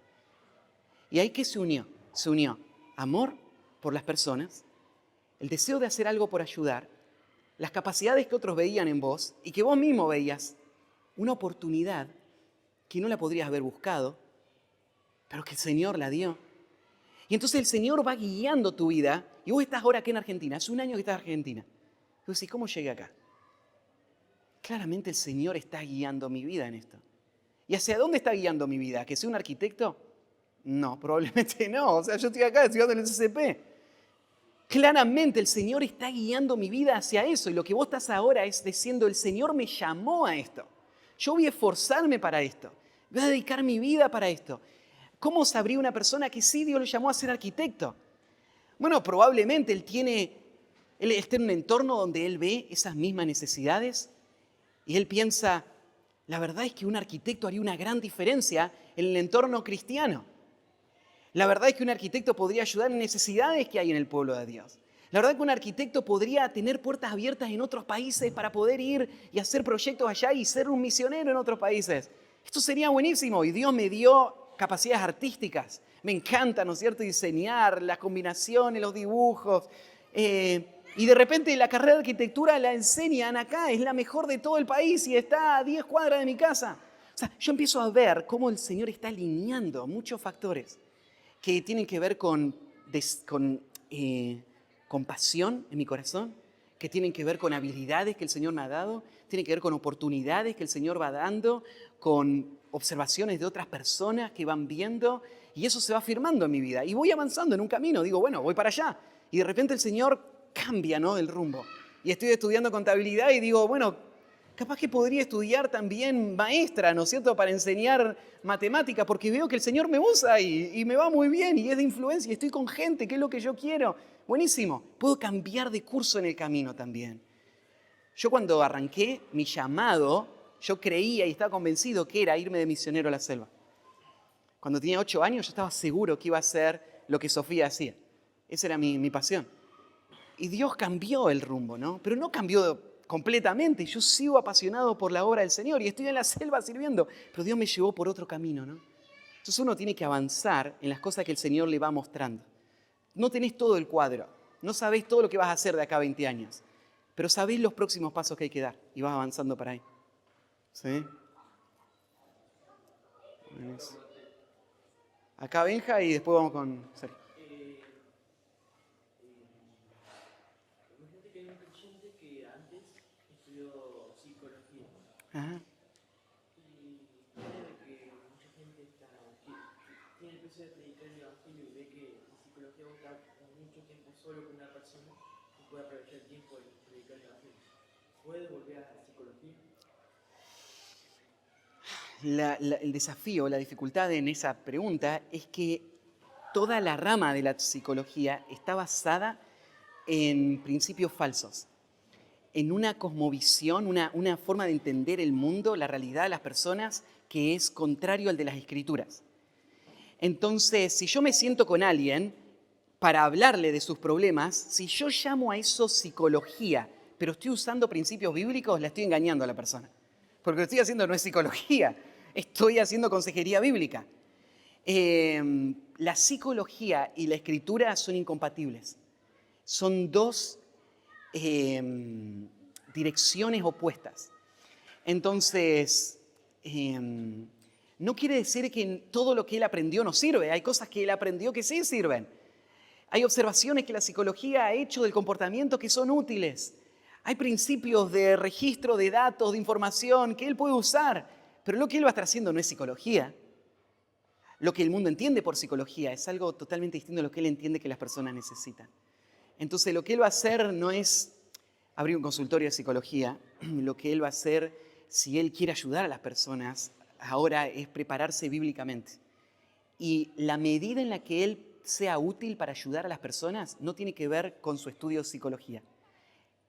Y ahí, ¿qué se unió? Se unió amor por las personas, el deseo de hacer algo por ayudar, las capacidades que otros veían en vos y que vos mismo veías, una oportunidad que no la podrías haber buscado, pero que el Señor la dio. Y entonces el Señor va guiando tu vida y vos estás ahora aquí en Argentina, hace un año que estás en Argentina. Y vos decís, ¿cómo llegué acá? Claramente el Señor está guiando mi vida en esto. ¿Y hacia dónde está guiando mi vida? ¿Que sea un arquitecto? No, probablemente no. O sea, yo estoy acá estudiando en el CCP. Claramente el Señor está guiando mi vida hacia eso. Y lo que vos estás ahora es diciendo, el Señor me llamó a esto. Yo voy a esforzarme para esto. Voy a dedicar mi vida para esto. ¿Cómo sabría una persona que sí Dios lo llamó a ser arquitecto? Bueno, probablemente él está en un entorno donde él ve esas mismas necesidades y él piensa, la verdad es que un arquitecto haría una gran diferencia en el entorno cristiano. La verdad es que un arquitecto podría ayudar en necesidades que hay en el pueblo de Dios. La verdad es que un arquitecto podría tener puertas abiertas en otros países para poder ir y hacer proyectos allá y ser un misionero en otros países. Esto sería buenísimo y Dios me dio capacidades artísticas. Me encanta, ¿no es cierto?, diseñar, las combinaciones, los dibujos. Y de repente la carrera de arquitectura la enseñan acá, es la mejor de todo el país y está a 10 cuadras de mi casa. O sea, yo empiezo a ver cómo el Señor está alineando muchos factores que tienen que ver con pasión en mi corazón, que tienen que ver con habilidades que el Señor me ha dado, tienen que ver con oportunidades que el Señor va dando, con observaciones de otras personas que van viendo, y eso se va afirmando en mi vida. Y voy avanzando en un camino, digo, bueno, voy para allá. Y de repente el Señor cambia, ¿no?, el rumbo. Y estoy estudiando contabilidad y digo, bueno, capaz que podría estudiar también maestra, ¿no es cierto?, para enseñar matemática, porque veo que el Señor me usa y me va muy bien y es de influencia y estoy con gente, que es lo que yo quiero. Buenísimo. Puedo cambiar de curso en el camino también. Yo cuando arranqué mi llamado, yo creía y estaba convencido que era irme de misionero a la selva. Cuando tenía 8 años yo estaba seguro que iba a hacer lo que Sofía hacía. Esa era mi pasión. Y Dios cambió el rumbo, ¿no? Pero no cambió completamente. Yo sigo apasionado por la obra del Señor y estoy en la selva sirviendo. Pero Dios me llevó por otro camino, ¿no? Entonces uno tiene que avanzar en las cosas que el Señor le va mostrando. No tenés todo el cuadro. No sabés todo lo que vas a hacer de acá a 20 años. Pero sabés los próximos pasos que hay que dar. Y vas avanzando para ahí. ¿Sí? Acá Benja y después vamos con Sergio. Imagínate que hay un creyente que antes estudió psicología Ajá. y cree que mucha gente que tiene el peso de predicar el evangelio y ve que en psicología va a estar mucho tiempo solo con una persona y puede aprovechar el tiempo de predicar el evangelio. ¿Puede volver a la psicología? El desafío, la dificultad en esa pregunta es que toda la rama de la psicología está basada en principios falsos, en una cosmovisión, una forma de entender el mundo, la realidad, las personas, que es contrario al de las Escrituras. Entonces, si yo me siento con alguien para hablarle de sus problemas, si yo llamo a eso psicología, pero estoy usando principios bíblicos, la estoy engañando a la persona. Porque lo que estoy haciendo no es psicología, estoy haciendo consejería bíblica. La psicología y la escritura son incompatibles. Son dos direcciones opuestas. Entonces, no quiere decir que todo lo que él aprendió no sirve. Hay cosas que él aprendió que sí sirven. Hay observaciones que la psicología ha hecho del comportamiento que son útiles. Hay principios de registro de datos, de información que él puede usar. Pero lo que él va a estar haciendo no es psicología. Lo que el mundo entiende por psicología es algo totalmente distinto a lo que él entiende que las personas necesitan. Entonces, lo que él va a hacer no es abrir un consultorio de psicología. Lo que él va a hacer, si él quiere ayudar a las personas, ahora es prepararse bíblicamente. Y la medida en la que él sea útil para ayudar a las personas no tiene que ver con su estudio de psicología.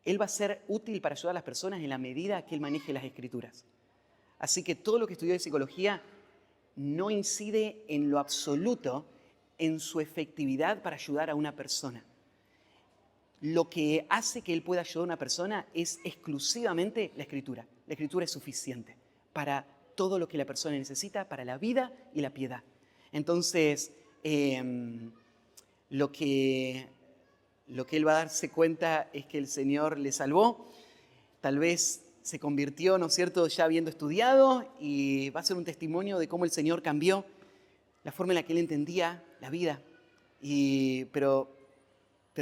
Él va a ser útil para ayudar a las personas en la medida que él maneje las escrituras. Así que todo lo que estudió de psicología no incide en lo absoluto en su efectividad para ayudar a una persona. Lo que hace que él pueda ayudar a una persona es exclusivamente la escritura. La escritura es suficiente para todo lo que la persona necesita, para la vida y la piedad. Entonces, lo que él va a darse cuenta es que el Señor le salvó. Tal vez se convirtió, ¿no es cierto?, ya habiendo estudiado, y va a ser un testimonio de cómo el Señor cambió la forma en la que él entendía la vida. Pero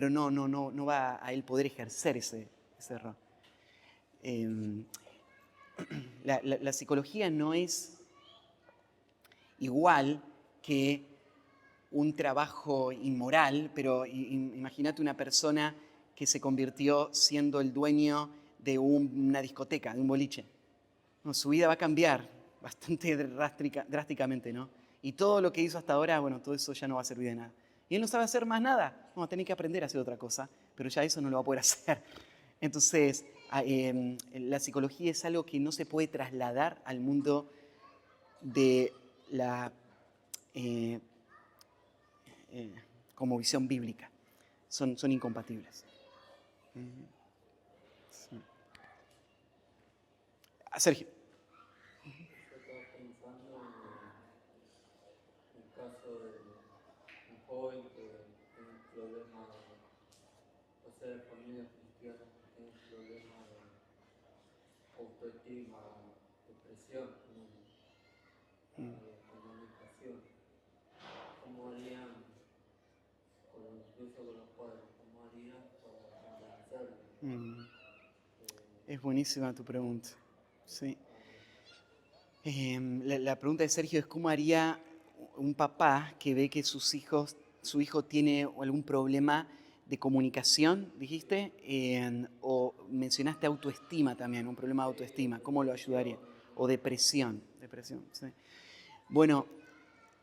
no va a él poder ejercer ese rol. La psicología no es igual que un trabajo inmoral, pero imagínate una persona que se convirtió siendo el dueño de una discoteca, de un boliche. No, su vida va a cambiar bastante drásticamente, ¿no? Y todo lo que hizo hasta ahora, bueno, todo eso ya no va a servir de nada. Y él no sabe hacer más nada. Vamos a tener que aprender a hacer otra cosa, pero ya eso no lo va a poder hacer. Entonces, la psicología es algo que no se puede trasladar al mundo de la como visión bíblica. Son incompatibles. Sí. Sergio. Yo estaba pensando en el caso de un joven que tiene problemas, o sea, de familia cristiana, que tiene problemas de autoestima, depresión, comunicación. ¿Cómo harían, incluso con los padres, cómo harían para convencerlo? Mm. Es buenísima tu pregunta. Sí. La pregunta de Sergio es cómo haría un papá que ve que su hijo tiene algún problema de comunicación, dijiste, o mencionaste autoestima también, un problema de autoestima, ¿cómo lo ayudaría? O depresión, sí. Bueno,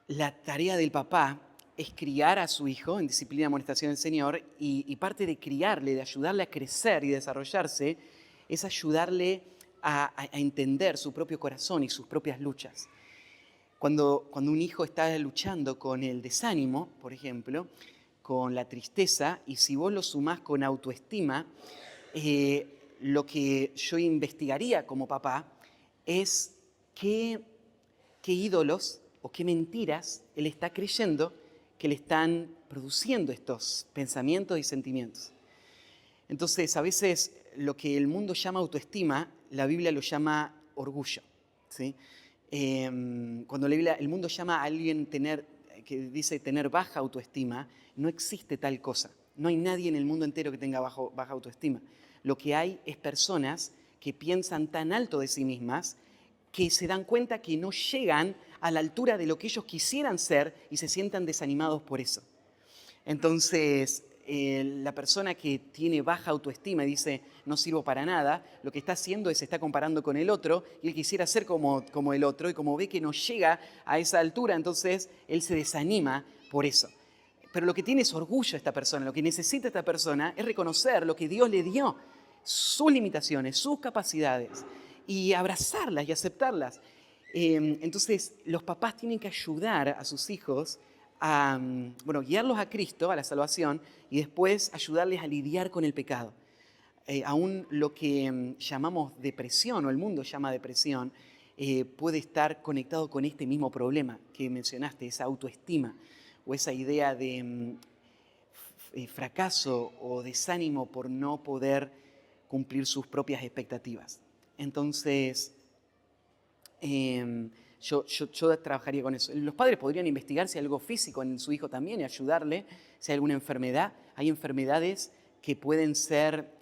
la tarea del papá es criar a su hijo en disciplina y amonestación del Señor, y parte de criarle, de ayudarle a crecer y desarrollarse, es ayudarle a entender su propio corazón y sus propias luchas. Cuando un hijo está luchando con el desánimo, por ejemplo, con la tristeza, y si vos lo sumás con autoestima, lo que yo investigaría como papá es qué ídolos o qué mentiras él está creyendo que le están produciendo estos pensamientos y sentimientos. Entonces, a veces lo que el mundo llama autoestima, la Biblia lo llama orgullo, ¿sí? Cuando el mundo llama a alguien que dice tener baja autoestima, no existe tal cosa. No hay nadie en el mundo entero que tenga baja autoestima. Lo que hay es personas que piensan tan alto de sí mismas que se dan cuenta que no llegan a la altura de lo que ellos quisieran ser y se sientan desanimados por eso. Entonces, la persona que tiene baja autoestima y dice no sirvo para nada, lo que está haciendo es se está comparando con el otro y él quisiera ser como el otro, y como ve que no llega a esa altura, entonces él se desanima por eso. Pero lo que tiene es orgullo esta persona, lo que necesita esta persona es reconocer lo que Dios le dio, sus limitaciones, sus capacidades, y abrazarlas y aceptarlas. Entonces, los papás tienen que ayudar a sus hijos a guiarlos a Cristo, a la salvación, y después ayudarles a lidiar con el pecado. Aún lo que llamamos depresión, o el mundo llama depresión, puede estar conectado con este mismo problema que mencionaste, esa autoestima, o esa idea de fracaso o desánimo por no poder cumplir sus propias expectativas. Entonces, yo trabajaría con eso. Los padres podrían investigar si hay algo físico en su hijo también y ayudarle, si hay alguna enfermedad. Hay enfermedades que pueden ser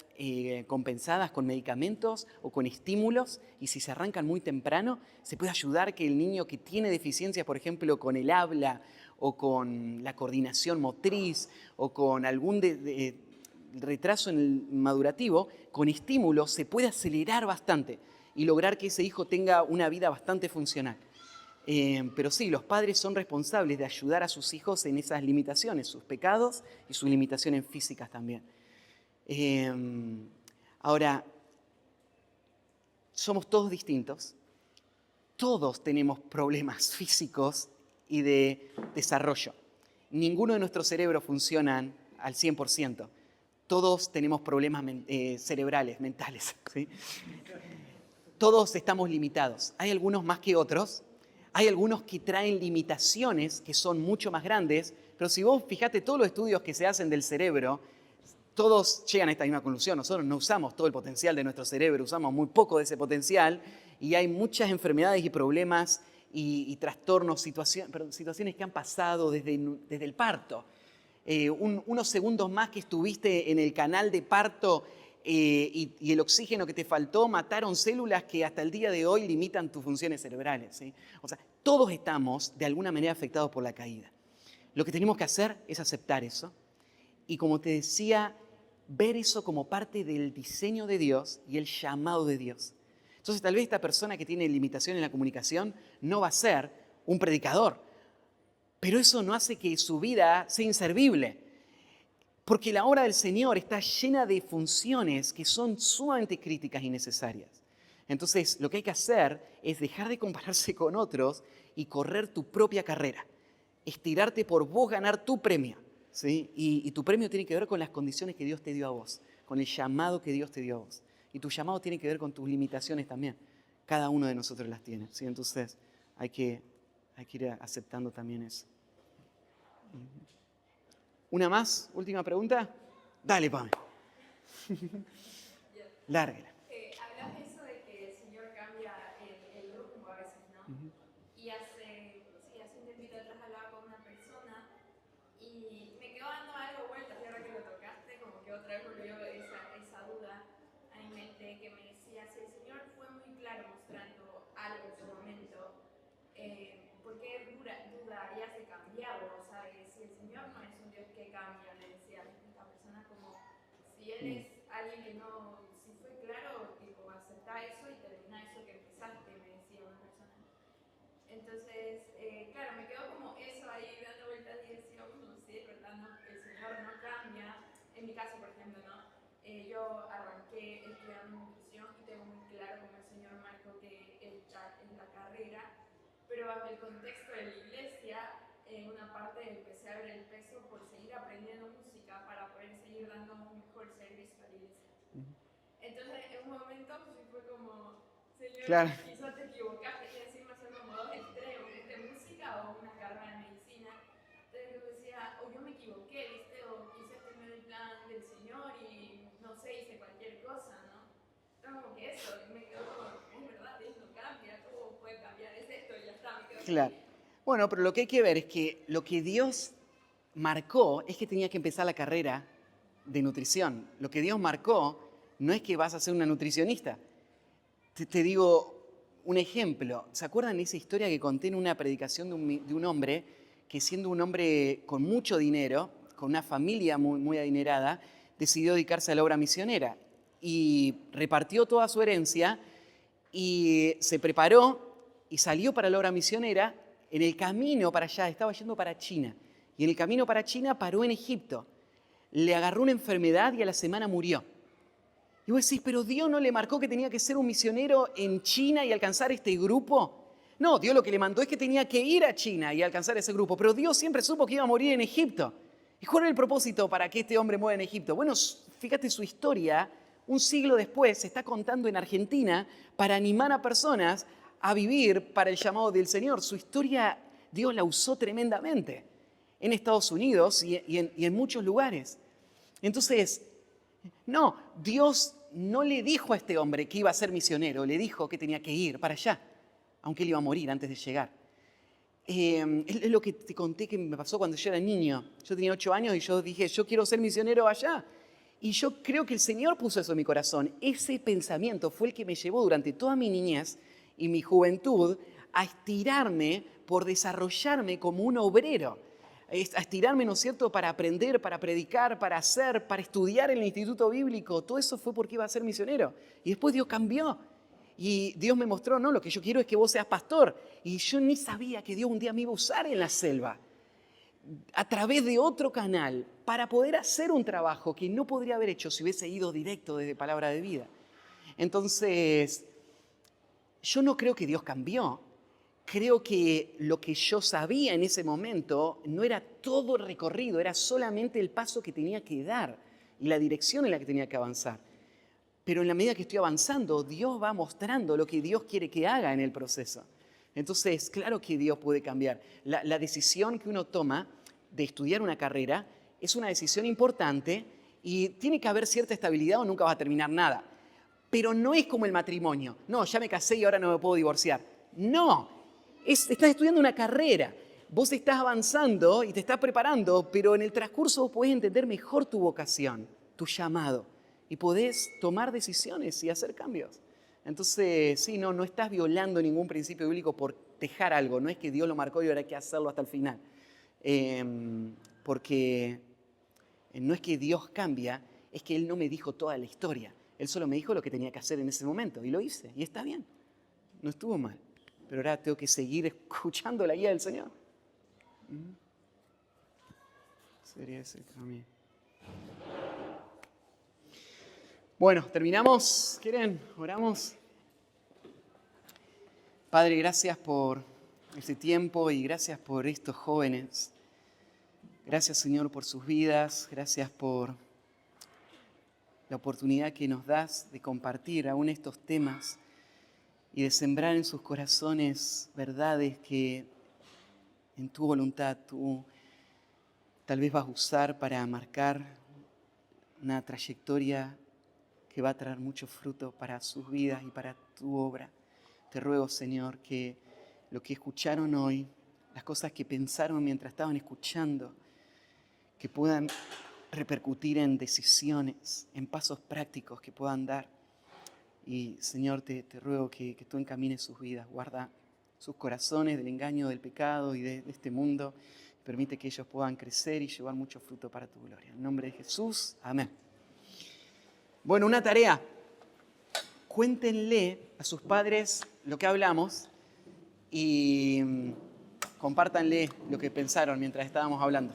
compensadas con medicamentos o con estímulos, y si se arrancan muy temprano, se puede ayudar que el niño que tiene deficiencias, por ejemplo, con el habla o con la coordinación motriz o con algún retraso en el madurativo, con estímulos se puede acelerar bastante y lograr que ese hijo tenga una vida bastante funcional. Pero sí, los padres son responsables de ayudar a sus hijos en esas limitaciones, sus pecados y sus limitaciones físicas también. Ahora, somos todos distintos, todos tenemos problemas físicos y de desarrollo. Ninguno de nuestros cerebros funcionan al 100%. Todos tenemos problemas cerebrales, mentales, ¿sí? Todos estamos limitados. Hay algunos más que otros. Hay algunos que traen limitaciones que son mucho más grandes, pero si vos fijate todos los estudios que se hacen del cerebro, todos llegan a esta misma conclusión. Nosotros no usamos todo el potencial de nuestro cerebro, usamos muy poco de ese potencial, y hay muchas enfermedades y problemas y trastornos, situaciones que han pasado desde el parto. Unos segundos más que estuviste en el canal de parto y el oxígeno que te faltó mataron células que hasta el día de hoy limitan tus funciones cerebrales, ¿sí? O sea, todos estamos de alguna manera afectados por la caída. Lo que tenemos que hacer es aceptar eso y, como te decía, ver eso como parte del diseño de Dios y el llamado de Dios. Entonces, tal vez esta persona que tiene limitación en la comunicación no va a ser un predicador, pero eso no hace que su vida sea inservible, porque la obra del Señor está llena de funciones que son sumamente críticas y necesarias. Entonces, lo que hay que hacer es dejar de compararse con otros y correr tu propia carrera, estirarte por vos ganar tu premio, ¿sí? Y tu premio tiene que ver con las condiciones que Dios te dio a vos, con el llamado que Dios te dio a vos. Y tu llamado tiene que ver con tus limitaciones también. Cada uno de nosotros las tiene, ¿sí? Entonces, hay que ir aceptando también eso. ¿Una más? ¿Última pregunta? Dale, Pame. Lárgala. Hablas de eso de que el Señor cambia el rumbo a veces, ¿no? Y hace un tiempito atrás hablaba con una persona y me quedó dando algo vueltas, y ahora que lo tocaste, como que otra vez volvió esa duda. y él es alguien que no, si fue claro, tipo, aceptá eso y termina eso que empezaste, me decía una persona. Entonces, claro, me quedó como eso ahí dando vueltas y decía, no sé, ¿verdad? No, el Señor no cambia. En mi caso, por ejemplo, ¿no? Yo arranqué estudiando nutrición y tengo muy claro como el Señor marcó que es la carrera, pero bajo el contexto de la iglesia, en una parte empecé a ver el peso por seguir aprendiendo música para poder seguir dando un mejor servicio a la iglesia. Entonces, en un momento sí fue como, Señor, Claro. quizás te equivocaste, y encima son como dos extremos, ¿viste? Música o una carrera de medicina. Entonces yo decía, o yo me equivoqué, ¿viste? O quise tener el plan del Señor y no sé, hice cualquier cosa, ¿no? Entonces como que eso, me quedó como, es verdad, Dios no cambia, ¿cómo puede cambiar? Es esto y ya está, me quedó Claro. Bueno, pero lo que hay que ver es que lo que Dios marcó es que tenía que empezar la carrera de nutrición. Lo que Dios marcó no es que vas a ser una nutricionista. Te digo un ejemplo. ¿Se acuerdan de esa historia que conté en una predicación de un hombre que, siendo un hombre con mucho dinero, con una familia muy adinerada, decidió dedicarse a la obra misionera y repartió toda su herencia y se preparó y salió para la obra misionera? En el camino para allá, estaba yendo para China, y en el camino para China paró en Egipto. Le agarró una enfermedad y a la semana murió. Y vos decís, ¿pero Dios no le marcó que tenía que ser un misionero en China y alcanzar este grupo? No, Dios lo que le mandó es que tenía que ir a China y alcanzar ese grupo, pero Dios siempre supo que iba a morir en Egipto. ¿Y cuál era el propósito para que este hombre muera en Egipto? Bueno, fíjate su historia, un siglo después se está contando en Argentina para animar a personas a vivir para el llamado del Señor. Su historia Dios la usó tremendamente en Estados Unidos y en muchos lugares. Entonces, no, Dios no le dijo a este hombre que iba a ser misionero, le dijo que tenía que ir para allá, aunque él iba a morir antes de llegar. Es lo que te conté que me pasó cuando yo era niño. Yo tenía 8 años y yo dije, yo quiero ser misionero allá. Y yo creo que el Señor puso eso en mi corazón. Ese pensamiento fue el que me llevó durante toda mi niñez y mi juventud a estirarme por desarrollarme como un obrero. A estirarme, ¿no es cierto?, para aprender, para predicar, para hacer, para estudiar en el instituto bíblico. Todo eso fue porque iba a ser misionero. Y después Dios cambió. Y Dios me mostró, no, lo que yo quiero es que vos seas pastor. Y yo ni sabía que Dios un día me iba a usar en la selva, a través de otro canal, para poder hacer un trabajo que no podría haber hecho si hubiese ido directo desde Palabra de Vida. Entonces, yo no creo que Dios cambió. Creo que lo que yo sabía en ese momento no era todo el recorrido, era solamente el paso que tenía que dar y la dirección en la que tenía que avanzar. Pero en la medida que estoy avanzando, Dios va mostrando lo que Dios quiere que haga en el proceso. Entonces, claro que Dios puede cambiar. La decisión que uno toma de estudiar una carrera es una decisión importante y tiene que haber cierta estabilidad o nunca vas a terminar nada. Pero no es como el matrimonio. No, ya me casé y ahora no me puedo divorciar. No, estás estudiando una carrera. Vos estás avanzando y te estás preparando, pero en el transcurso vos podés entender mejor tu vocación, tu llamado, y podés tomar decisiones y hacer cambios. Entonces, sí, no estás violando ningún principio bíblico por dejar algo. No es que Dios lo marcó y ahora hay que hacerlo hasta el final. Porque no es que Dios cambia, es que Él no me dijo toda la historia. Él solo me dijo lo que tenía que hacer en ese momento y lo hice. Y está bien, no estuvo mal. Pero ahora tengo que seguir escuchando la guía del Señor. Sería ese camino. Bueno, terminamos. ¿Quieren? Oramos. Padre, gracias por este tiempo y gracias por estos jóvenes. Gracias, Señor, por sus vidas. Gracias por la oportunidad que nos das de compartir aún estos temas y de sembrar en sus corazones verdades que en tu voluntad tú tal vez vas a usar para marcar una trayectoria que va a traer mucho fruto para sus vidas y para tu obra. Te ruego, Señor, que lo que escucharon hoy, las cosas que pensaron mientras estaban escuchando, que puedan repercutir en decisiones, en pasos prácticos que puedan dar. Y, Señor, te ruego que tú encamines sus vidas, guarda sus corazones del engaño, del pecado y de este mundo. Permite que ellos puedan crecer y llevar mucho fruto para tu gloria. En el nombre de Jesús, amén. Bueno, una tarea. Cuéntenle a sus padres lo que hablamos y compártanle lo que pensaron mientras estábamos hablando.